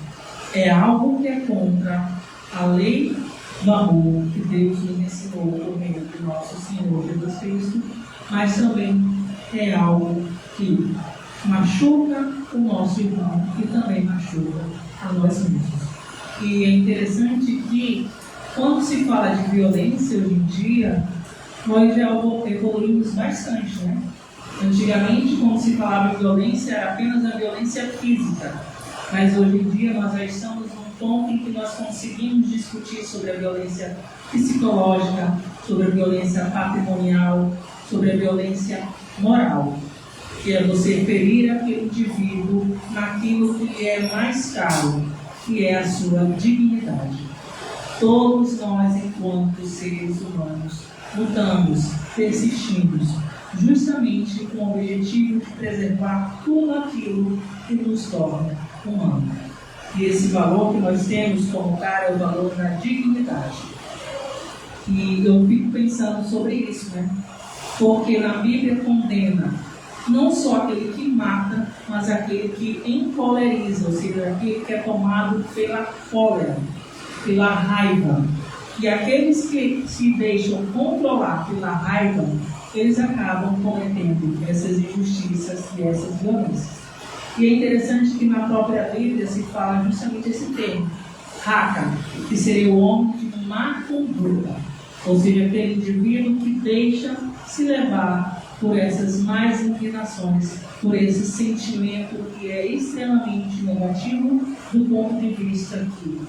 é algo que é contra a lei do amor que Deus nos ensinou por meio de nosso Senhor Jesus Cristo, mas também é algo que machuca o nosso irmão e também machuca a nós mesmos. E é interessante que, quando se fala de violência hoje em dia, nós já evoluímos bastante, né? Antigamente, quando se falava de violência, era apenas a violência física. Mas hoje em dia nós já estamos num ponto em que nós conseguimos discutir sobre a violência psicológica, sobre a violência patrimonial, sobre a violência moral, que é você ferir aquele indivíduo naquilo que lhe é mais caro, que é a sua dignidade. Todos nós, enquanto seres humanos, lutamos, persistimos, justamente com o objetivo de preservar tudo aquilo que nos torna humanos. E esse valor que nós temos como cara é o valor da dignidade. E eu fico pensando sobre isso, né? Porque na Bíblia condena não só aquele que mata, mas aquele que encoleriza, ou seja, aquele que é tomado pela cólera, pela raiva. E aqueles que se deixam controlar pela raiva, eles acabam cometendo essas injustiças e essas violências. E é interessante que na própria Bíblia se fala justamente esse termo, raca, que seria o homem de má conduta, ou seja, aquele indivíduo que deixa se levar por essas más inclinações, por esse sentimento que é extremamente negativo do ponto de vista que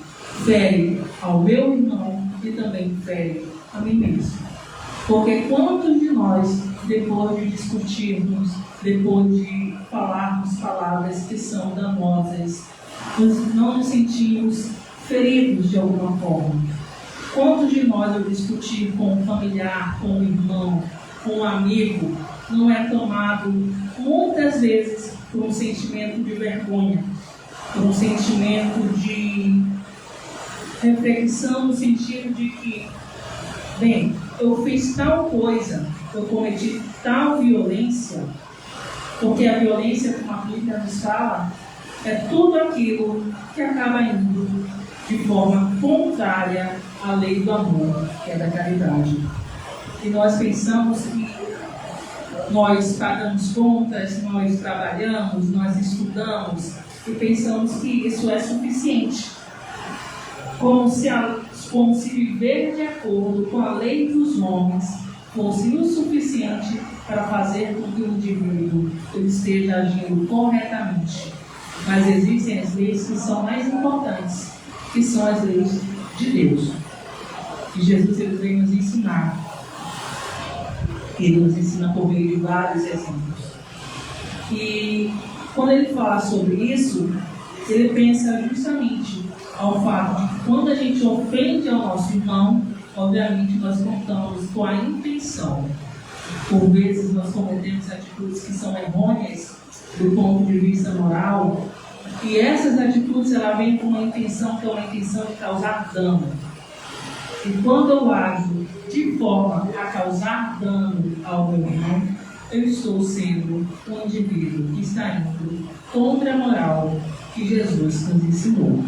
fere ao meu irmão e também fere a mim mesmo. Porque quantos de nós, depois de discutirmos, depois de falarmos palavras que são danosas, não nos sentimos feridos de alguma forma? Quantos de nós, ao discutir com um familiar, com um irmão, com um amigo, não é tomado muitas vezes por um sentimento de vergonha, por um sentimento de reflexão, no sentido de que, bem, eu fiz tal coisa, eu cometi tal violência, porque a violência, como a Bíblia nos fala, é tudo aquilo que acaba indo de forma contrária à lei do amor, que é da caridade. E nós pensamos que nós pagamos contas, nós trabalhamos, nós estudamos e pensamos que isso é suficiente. Como se viver de acordo com a lei dos homens fosse o suficiente para fazer com que o indivíduo esteja agindo corretamente. Mas existem as leis que são mais importantes, que são as leis de Deus. E Jesus ele vem nos ensinar. Ele nos ensina por meio de vários exemplos. E quando ele fala sobre isso, ele pensa justamente ao fato de que quando a gente ofende ao nosso irmão, obviamente nós contamos com a intenção. Por vezes nós cometemos atitudes que são errôneas do ponto de vista moral, e essas atitudes ela vêm com uma intenção que é uma intenção de causar dano. E quando eu ajo de forma a causar dano ao meu irmão, eu estou sendo um indivíduo que está indo contra a moral que Jesus nos ensinou.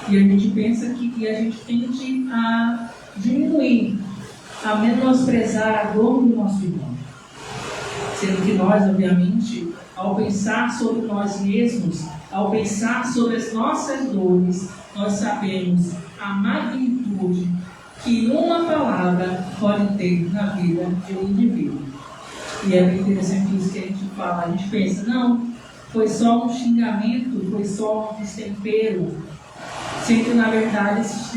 E a gente pensa que a gente tende a diminuir, a menosprezar a dor do nosso irmão. Sendo que nós, obviamente, ao pensar sobre nós mesmos, ao pensar sobre as nossas dores, nós sabemos a magnitude que uma palavra pode ter na vida de um indivíduo. E é bem interessante isso que a gente fala. A gente pensa, não, foi só um xingamento, foi só um destempero. Sendo que, na verdade, esses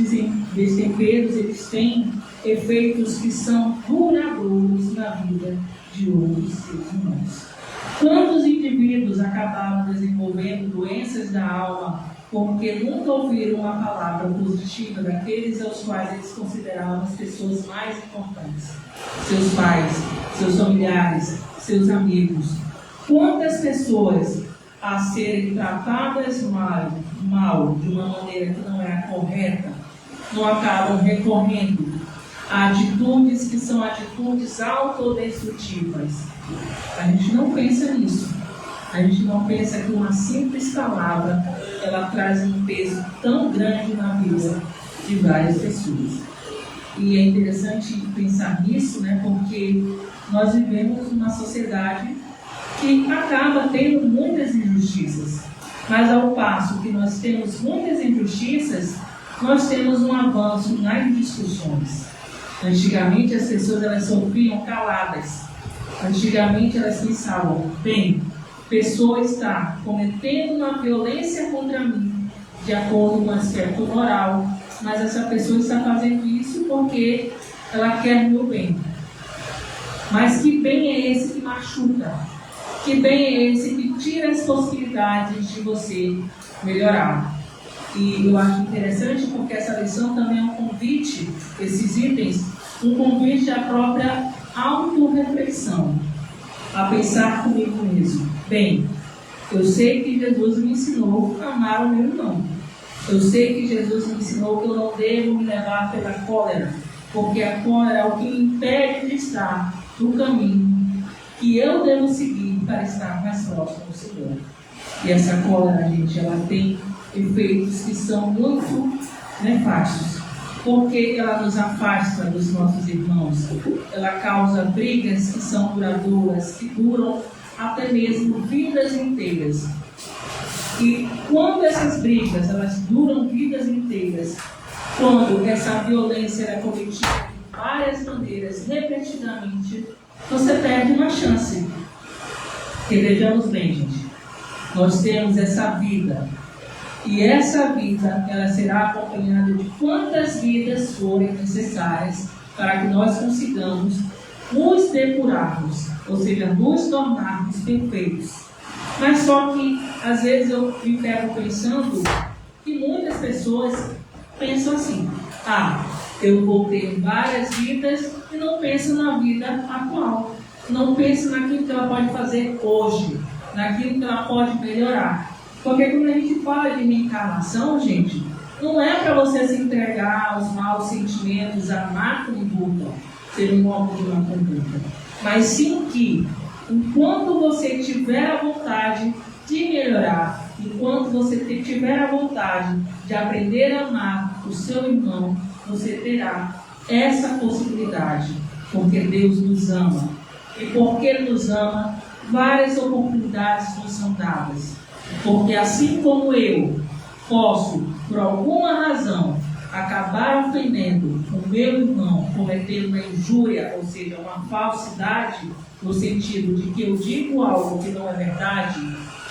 destemperos, eles têm efeitos que são duradouros na vida de outros seres humanos. Quantos indivíduos acabaram desenvolvendo doenças da alma porque nunca ouviram uma palavra positiva daqueles aos quais eles consideravam as pessoas mais importantes? Seus pais, seus familiares, seus amigos. Quantas pessoas a serem tratadas mal de uma maneira que não é a correta, não acabam recorrendo a atitudes que são atitudes autodestrutivas? A gente não pensa nisso. A gente não pensa que uma simples palavra ela traz um peso tão grande na vida de várias pessoas. E é interessante pensar nisso, né? Porque nós vivemos numa sociedade que acaba tendo muitas injustiças. Mas ao passo que nós temos muitas injustiças, nós temos um avanço nas discussões. Antigamente as pessoas elas sofriam caladas. Antigamente elas pensavam, bem, a pessoa está cometendo uma violência contra mim, de acordo com um aspecto moral, mas essa pessoa está fazendo isso porque ela quer meu bem. Mas que bem é esse que machuca? Que bem é esse que tira as possibilidades de você melhorar? E eu acho interessante porque essa lição também é um convite, esses itens, um convite à própria autorreflexão, a pensar comigo mesmo. Bem, eu sei que Jesus me ensinou a amar o meu irmão. Eu sei que Jesus me ensinou que eu não devo me levar pela cólera, porque a cólera é o que me impede de estar no caminho que eu devo seguir para estar mais próximo do Senhor. E essa cólera, gente, ela tem efeitos que são muito nefastos, porque ela nos afasta dos nossos irmãos, ela causa brigas que são duradouras, que duram até mesmo vidas inteiras. E quando essas brigas, elas duram vidas inteiras, quando essa violência é cometida de várias maneiras, repetidamente, você perde uma chance. Porque vejamos bem, gente, nós temos essa vida, e essa vida, ela será acompanhada de quantas vidas forem necessárias para que nós consigamos nos depurarmos, ou seja, nos tornarmos perfeitos. Mas só que, às vezes, eu me pego pensando que muitas pessoas pensam assim, eu vou ter várias vidas e não penso na vida atual. Não penso naquilo que ela pode fazer hoje, naquilo que ela pode melhorar. Porque quando a gente fala de reencarnação, gente, não é para você se entregar aos maus sentimentos, à má conduta, ser um homem de má conduta. Mas sim que, enquanto você tiver a vontade de melhorar, enquanto você tiver a vontade de aprender a amar o seu irmão, você terá essa possibilidade. Porque Deus nos ama. E porque Ele nos ama, várias oportunidades nos são dadas. Porque assim como eu posso, por alguma razão, acabar ofendendo o meu irmão, cometendo uma injúria, ou seja, uma falsidade, no sentido de que eu digo algo que não é verdade,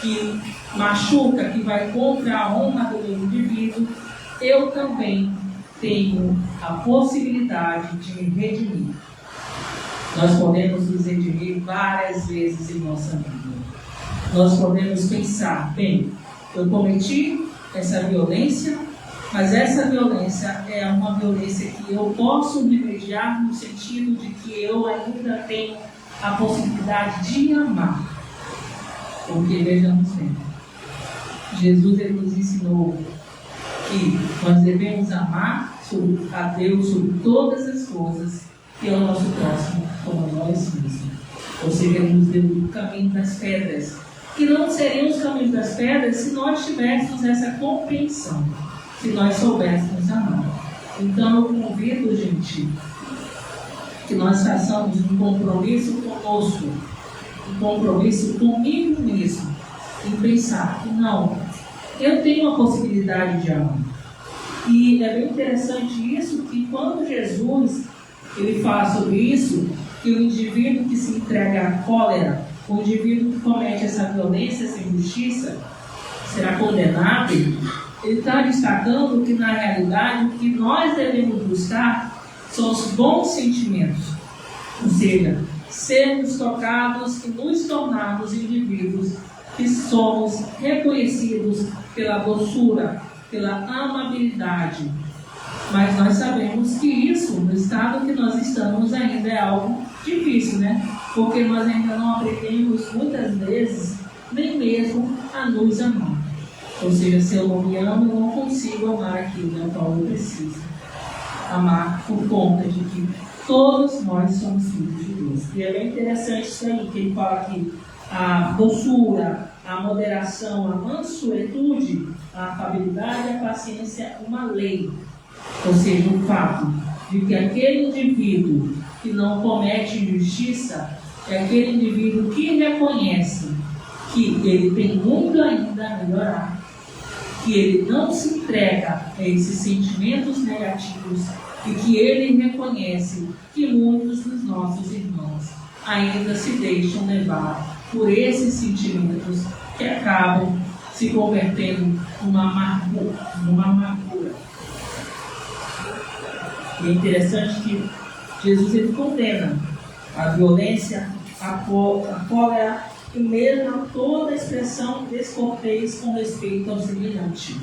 que machuca, que vai contra a honra do meu indivíduo, eu também tenho a possibilidade de me redimir. Nós podemos nos redimir várias vezes em nossa vida. Nós podemos pensar, bem, eu cometi essa violência, mas essa violência é uma violência que eu posso remediar no sentido de que eu ainda tenho a possibilidade de amar. Porque, vejamos bem, Jesus ele nos ensinou que nós devemos amar a Deus sobre todas as coisas e ao nosso próximo como a nós mesmos. Ou seja, Ele nos deu o caminho das pedras, que não seriam os caminhos das pedras se nós tivéssemos essa compreensão, se nós soubéssemos amar. Então eu convido, gente, que nós façamos um compromisso conosco, um compromisso comigo mesmo, em pensar que não, eu tenho a possibilidade de amar. E é bem interessante isso, que quando Jesus ele fala sobre isso, que o indivíduo que se entrega à cólera, o indivíduo que comete essa violência, essa injustiça, será condenado. Ele está destacando que, na realidade, o que nós devemos buscar são os bons sentimentos. Ou seja, sermos tocados e nos tornarmos indivíduos que somos reconhecidos pela doçura, pela amabilidade. Mas nós sabemos que isso, no estado que nós estamos, ainda é algo difícil, né? Porque nós ainda não aprendemos, muitas vezes, nem mesmo a nos amar. Ou seja, se eu não me amo, eu não consigo amar aquilo ao qual eu preciso amar, por conta de que todos nós somos filhos de Deus. E é bem interessante isso aí, que ele fala aqui, a doçura, a moderação, a mansuetude, a afabilidade, a paciência, uma lei. Ou seja, o fato de que aquele indivíduo que não comete injustiça é aquele indivíduo que reconhece que ele tem muito ainda a melhorar, que ele não se entrega a esses sentimentos negativos e que ele reconhece que muitos dos nossos irmãos ainda se deixam levar por esses sentimentos que acabam se convertendo numa amargura. E é interessante que Jesus ele condena a violência, a cólera e mesmo toda expressão descortês com respeito ao semelhante.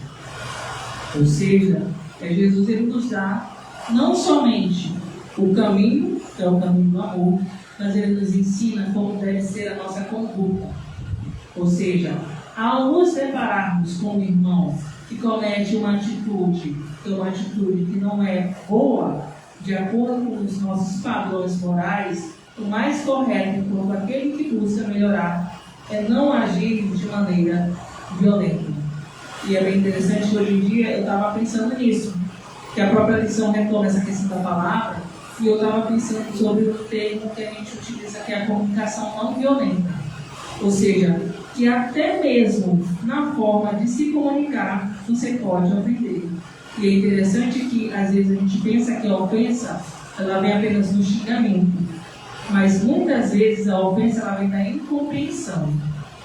Ou seja, Jesus ele nos dá não somente o caminho, que é o caminho do amor, mas ele nos ensina como deve ser a nossa conduta. Ou seja, ao nos depararmos com um irmão que comete uma atitude, que é uma atitude que não é boa, de acordo com os nossos padrões morais, o mais correto enquanto aquele que busca melhorar é não agir de maneira violenta. E é bem interessante que hoje em dia eu estava pensando nisso, que a própria lição retoma essa questão da palavra, e eu estava pensando sobre o termo que a gente utiliza, que é a comunicação não violenta. Ou seja, que até mesmo na forma de se comunicar, você pode ofender. E é interessante que às vezes a gente pensa que a ofensa ela vem apenas no xingamento, mas muitas vezes a ofensa ela vem da incompreensão,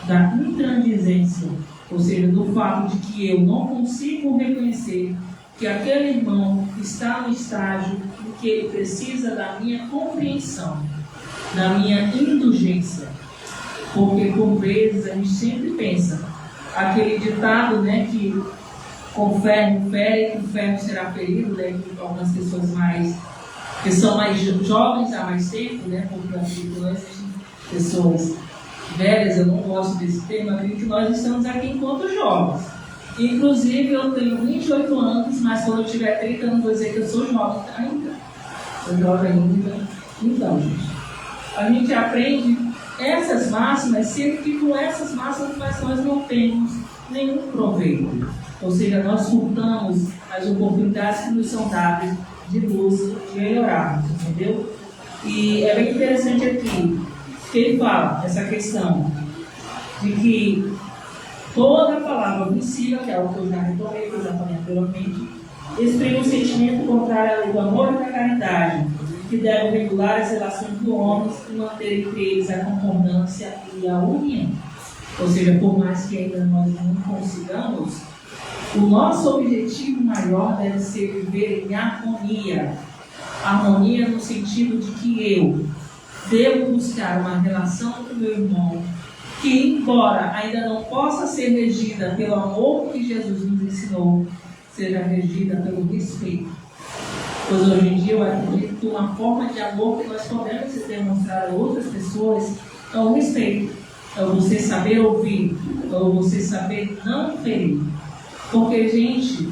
da intransigência, ou seja, do fato de que eu não consigo reconhecer que aquele irmão está no estágio em que ele precisa da minha compreensão, da minha indulgência. Porque por vezes a gente sempre pensa aquele ditado, né, que com ferro fere, com ferro será ferido, né, que algumas pessoas que são mais jovens há mais tempo, né, porque acredito que não existem pessoas velhas, eu não gosto desse termo, acredito que nós estamos aqui enquanto jovens. Inclusive eu tenho 28 anos, mas quando eu tiver 30 anos vou dizer que eu sou jovem ainda. Sou jovem ainda. Então, gente, a gente aprende essas máximas, sendo que com essas máximas nós não temos nenhum proveito. Ou seja, nós furtamos as oportunidades que nos são dadas de luz, de melhorarmos, entendeu? E é bem interessante aqui que ele fala essa questão de que toda a palavra ofensiva, que é algo que eu já retomei, que eu já falei anteriormente, exprime um sentimento contrário à lei do amor e da caridade, que deve regular as relações dos homens e manter entre eles a concordância e a união. Ou seja, por mais que ainda nós não consigamos, o nosso objetivo maior deve ser viver em harmonia. Harmonia no sentido de que eu devo buscar uma relação com o meu irmão que, embora ainda não possa ser regida pelo amor que Jesus nos ensinou, seja regida pelo respeito. Pois hoje em dia eu acredito que uma forma de amor que nós podemos demonstrar a outras pessoas é o respeito. É você saber ouvir, é você saber não ferir. Porque, gente,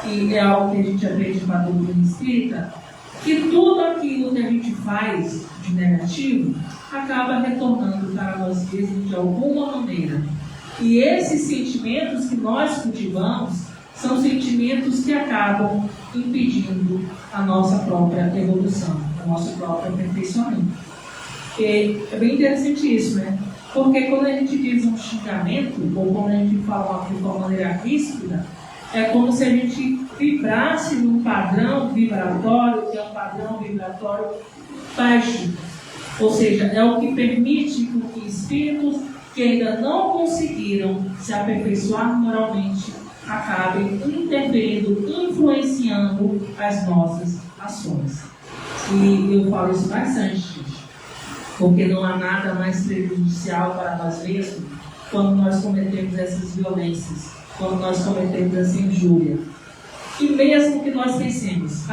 e é algo que a gente aprende com a doutrina espírita, que tudo aquilo que a gente faz de negativo acaba retornando para nós mesmos de alguma maneira. E esses sentimentos que nós cultivamos são sentimentos que acabam impedindo a nossa própria evolução, o nosso próprio aperfeiçoamento. E é bem interessante isso, né? Porque quando a gente diz um xingamento, ou quando a gente fala de uma maneira ríspida, é como se a gente vibrasse num padrão vibratório, que é um padrão vibratório baixo. Ou seja, é o que permite que espíritos que ainda não conseguiram se aperfeiçoar moralmente acabem interferindo, influenciando as nossas ações. E eu falo isso bastante, gente. Porque não há nada mais prejudicial para nós mesmos quando nós cometemos essas violências, quando nós cometemos essa injúria. E mesmo que nós pensemos,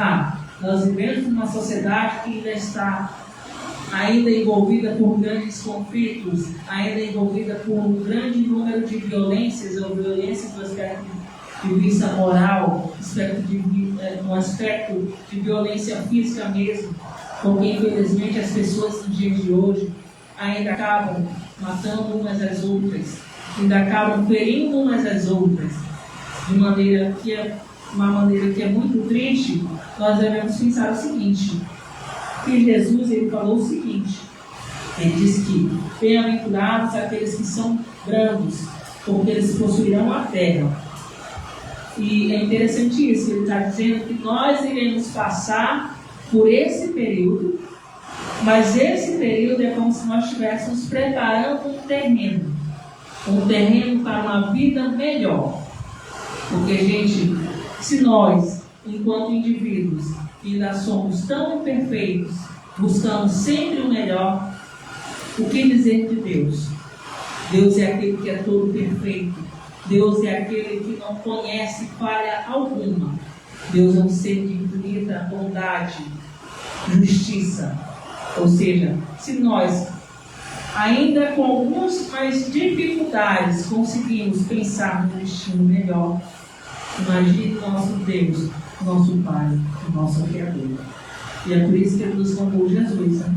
nós vivemos numa sociedade que ainda está envolvida por grandes conflitos, ainda envolvida por um grande número de violências, ou violências do aspecto de vista moral, um aspecto de violência física mesmo, porque infelizmente as pessoas nos dias de hoje ainda acabam matando umas às outras, ainda acabam ferindo umas às outras, de maneira que uma maneira que é muito triste. Nós devemos pensar o seguinte, que Jesus ele falou o seguinte, ele disse que bem-aventurados aqueles que são brandos, porque eles possuirão a terra. E é interessante isso, ele está dizendo que nós iremos passar por esse período, mas esse período é como se nós estivéssemos preparando um terreno para uma vida melhor. Porque, gente, se nós, enquanto indivíduos, ainda somos tão imperfeitos, buscamos sempre o melhor, o que dizer de Deus? Deus é aquele que é todo perfeito. Deus é aquele que não conhece falha alguma. Deus é um ser de infinita bondade, justiça. Ou seja, se nós, ainda com algumas mais dificuldades, conseguimos pensar no destino melhor, imagine nosso Deus, nosso Pai, nosso Criador. E é por isso que Ele nos mandou Jesus, né?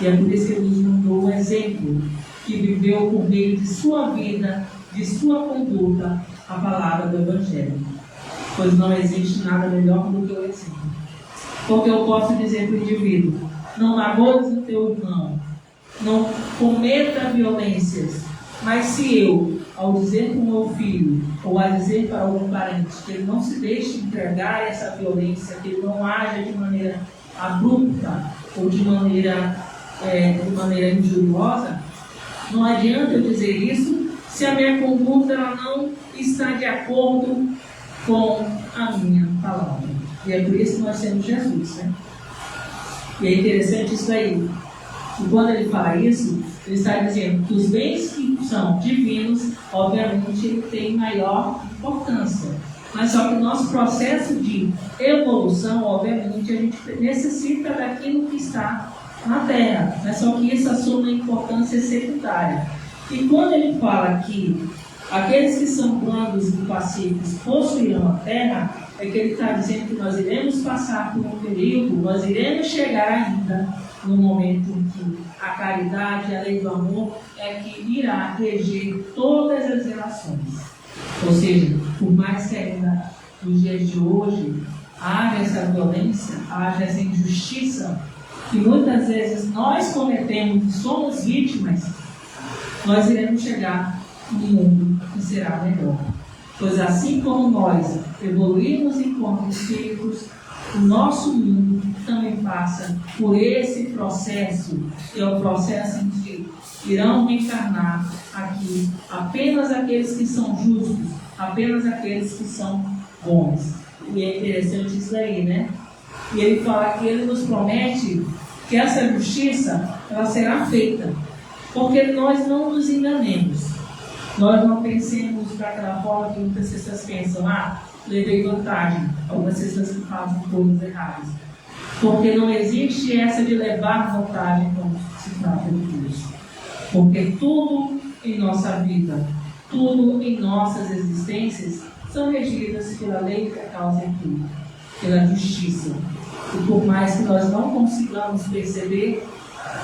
E é por isso que Ele nos mandou um exemplo que viveu por meio de sua vida, de sua conduta, a palavra do Evangelho. Pois não existe nada melhor do que o exemplo. Porque eu posso dizer para o indivíduo, não magoes o teu irmão, não cometa violências, mas se eu, ao dizer para o meu filho, ou a dizer para algum parente, que ele não se deixe entregar a essa violência, que ele não haja de maneira abrupta, ou de maneira injuriosa, não adianta eu dizer isso se a minha conduta ela não está de acordo com a minha palavra. E é por isso que nós temos Jesus, né? E é interessante isso aí. E quando ele fala isso, ele está dizendo que os bens que são divinos, obviamente, ele tem maior importância. Mas só que o nosso processo de evolução, obviamente, a gente necessita daquilo que está na Terra. Mas só que isso assume uma importância secundária. E quando ele fala que aqueles que são brandos e pacíficos possuirão a terra, é que ele está dizendo que nós iremos passar por um período, nós iremos chegar ainda no momento em que a caridade, a lei do amor, é que irá reger todas as relações. Ou seja, por mais que ainda nos dias de hoje haja essa violência, haja essa injustiça, que muitas vezes nós cometemos e somos vítimas, nós iremos chegar num mundo que será melhor. Pois assim como nós evoluímos enquanto espíritos, o nosso mundo também passa por esse processo, que é o processo em que irão reencarnar aqui apenas aqueles que são justos, apenas aqueles que são bons. E é interessante isso aí, né? E ele fala que ele nos promete que essa justiça ela será feita, porque nós não nos enganemos. Nós não pensemos daquela forma que muitas pessoas pensam, levei vantagem, algumas pessoas que fazem coisas erradas. Porque não existe essa de levar vantagem quando se trata de Deus. Porque tudo em nossa vida, tudo em nossas existências, são regidas pela lei que é a causa em tudo, pela justiça. E por mais que nós não consigamos perceber,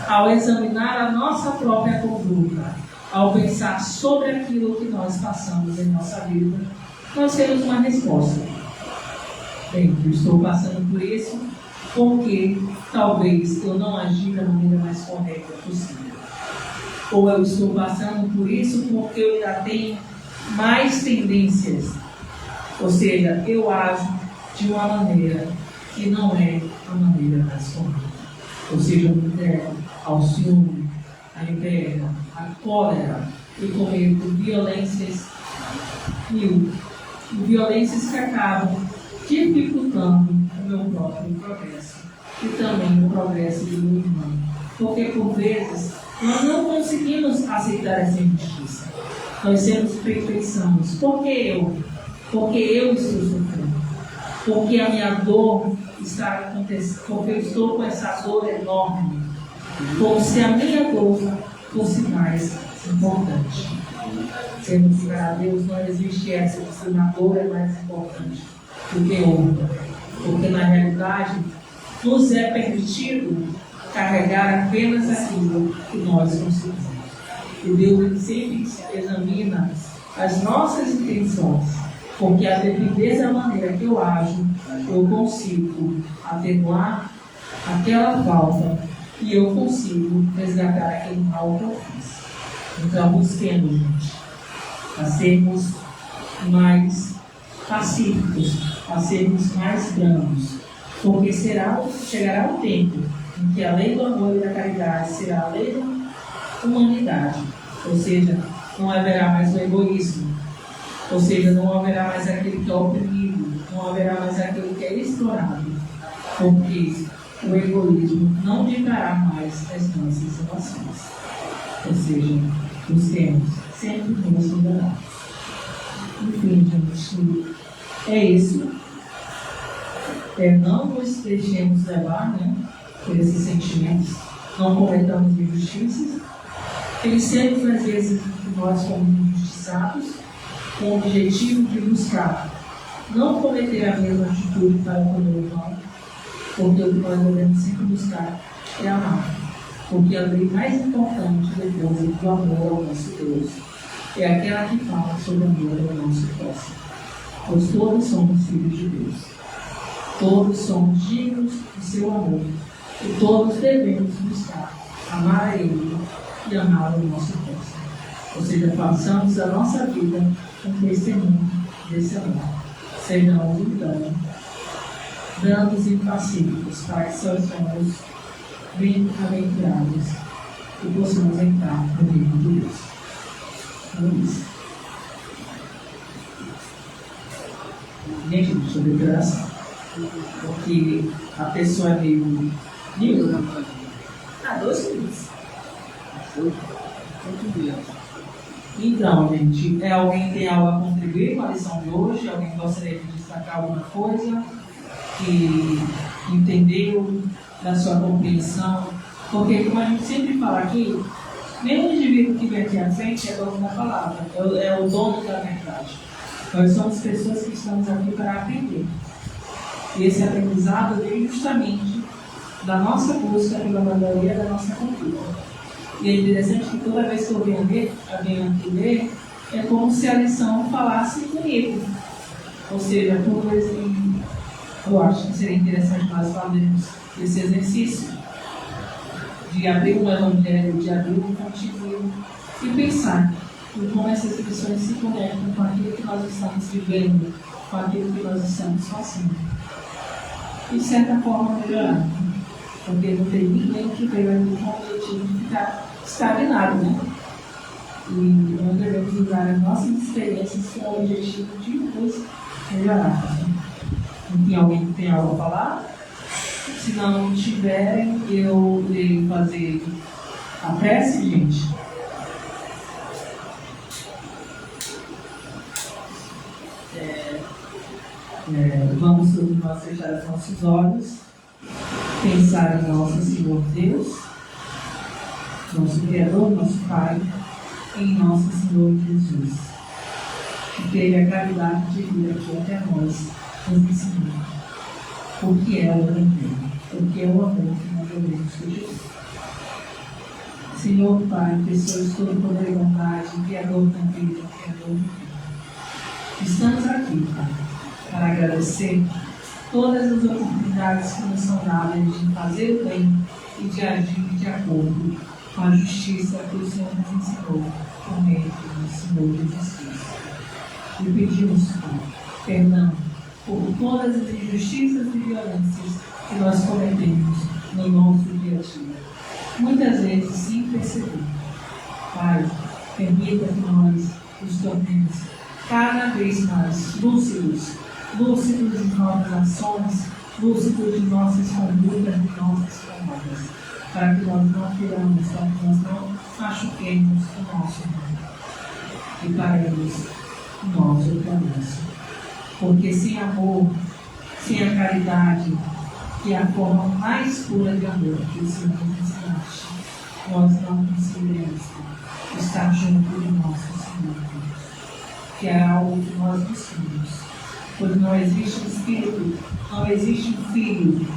ao examinar a nossa própria conduta, ao pensar sobre aquilo que nós passamos em nossa vida, nós temos uma resposta. Bem, eu estou passando por isso porque talvez eu não agi da maneira mais correta possível. Ou eu estou passando por isso porque eu ainda tenho mais tendências. Ou seja, eu ajo de uma maneira que não é a maneira mais correta. Ou seja, eu me entrego ao ciúme, à inveja, à cólera e cometo violências mil. Violências que acabam dificultando o meu próprio progresso e também o progresso do meu irmão. Porque por vezes nós não conseguimos aceitar essa injustiça. Nós temos perfeições. Por que eu? Porque eu estou sofrendo. Porque a minha dor está acontecendo. Porque eu estou com essa dor enorme. Como se a minha dor fosse mais importante. Sendo que para Deus não existe essa, que a dor é mais importante do que outra. Porque na realidade nos é permitido carregar apenas aquilo que nós conseguimos. E Deus sempre examina as nossas intenções, porque a depender da maneira que eu ajo, eu consigo atenuar aquela falta e eu consigo resgatar aquele mal que eu fiz. Então, busquemos, gente, a sermos mais pacíficos, a sermos mais brandos, porque chegará o tempo em que a lei do amor e da caridade será a lei da humanidade, ou seja, não haverá mais o egoísmo, ou seja, não haverá mais aquele que é oprimido, não haverá mais aquele que é explorado, porque o egoísmo não ditará mais as nossas relações, ou seja, busquemos sempre nos melhorar. Enfim, gente, é isso. Não nos deixemos levar, por esses sentimentos, não cometamos injustiças, pensemos às vezes que nós somos injustiçados, com o objetivo de buscar não cometer a mesma atitude para com o irmão, porque o que nós devemos sempre buscar é amar, porque a lei mais importante depois do amor ao nosso Deus é aquela que fala sobre o amor ao nosso próximo, pois todos somos filhos de Deus. Todos somos dignos do seu amor e todos devemos buscar amar a Ele e amar o nosso próximo. Ou seja, façamos a nossa vida um testemunho desse amor. Sejamos, então, brandos e pacíficos para que sejamos bem-aventurados e possamos entrar no reino de Deus. É isso. Gente, deixa eu ver a oração. Porque a pessoa é meio. 2 minutos. Então, gente, alguém tem algo a contribuir com a lição de hoje? Alguém gostaria de destacar alguma coisa que entendeu da sua compreensão? Porque, como a gente sempre fala aqui, mesmo o indivíduo que vem aqui à frente é dono da palavra, é o dono da verdade. Nós somos pessoas que estamos aqui para aprender. E esse aprendizado vem justamente da nossa busca pela maioria da nossa cultura. E é interessante que toda vez que eu venho aqui ler, é como se a lição falasse comigo. Ou seja, toda vez que eu acho que seria interessante nós fazermos esse exercício de abrir um evangelho, de abrir um contínuo e pensar em como essas lições se conectam com aquilo que nós estamos vivendo, com aquilo que nós estamos fazendo. E de certa forma melhorar, porque não tem ninguém que veio aqui com o objetivo de ficar estagnado, E nós devemos usar as nossas experiências com o objetivo de nos melhorar. Enfim, alguém tem algo a falar? Se não tiverem, eu irei fazer a prece, gente. Vamos todos nós fechar os nossos olhos, pensar em nosso Senhor Deus, nosso Criador, nosso Pai, em nosso Senhor Jesus, que teve a caridade de vir aqui até nós, nos ensinando o que é o Evangelho, o que é o amor que nós devemos ter. Senhor Pai, pessoas todo poder e vontade, Criador da vida, Criador do mundo, estamos aqui, Pai, para agradecer todas as oportunidades que nos são dadas de fazer o bem e de agir de acordo com a justiça que o Senhor nos ensinou por meio do Senhor Jesus Cristo. E pedimos, Pai, perdão por todas as injustiças e violências que nós cometemos no nosso dia a dia, muitas vezes sem perceber. Pai, permita que nós nos tornemos cada vez mais lúcidos de nossas ações, lúcidos de nossas condutas, de nossas palavras. para que nós não furamos, para que nós não machuquemos o nosso irmão. E paremos o nosso compromisso. Porque sem amor, sem a caridade, que é a forma mais pura de amor que o Senhor nos ensinaste, nós não conseguiremos estar junto de nosso Senhor Deus, que é algo que nós buscamos. Pois não existe um espírito, não existe um filho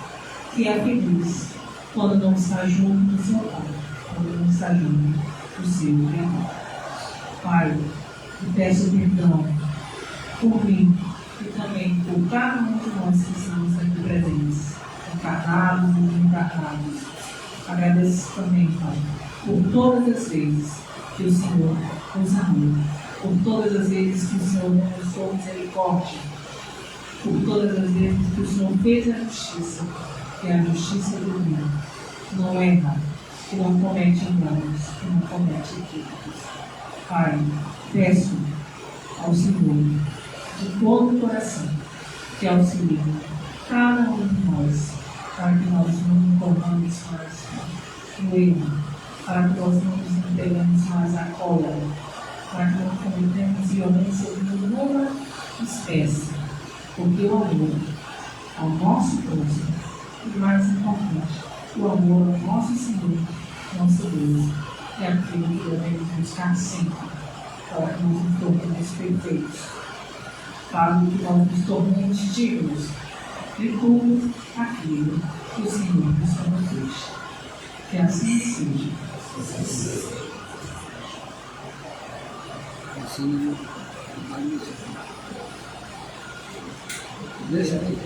que é feliz quando não está junto do seu Pai, quando não está junto do seu Criador. Pai, eu peço perdão por mim e também por cada um de nós que estamos aqui presentes, encarnados e desencarnados. Agradeço também, Pai, por todas as vezes que o Senhor nos amou, por todas as vezes que o Senhor nos mostrou misericórdia, por todas as vezes que o Senhor fez a justiça, que é a justiça do mundo. Não erra, que não comete enganos, que não comete equívocos. Pai, peço ao Senhor, de todo o coração, que auxilie cada um de nós, para que nós não nos encontremos mais no erro, para que nós não nos entregamos mais à cólera, para que não cometemos violência de nenhuma espécie, porque o amor ao nosso próximo, e mais importante, o amor ao nosso Senhor, nosso Deus, é aquilo que devemos buscar sempre, para que nós nos tornemos perfeitos, para que nós nos tornemos dignos de tudo aquilo que o Senhor nos promete. Que assim seja. Assim, deixa aí.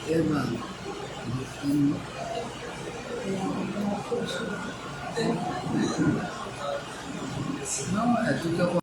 Eva, não, é tudo que eu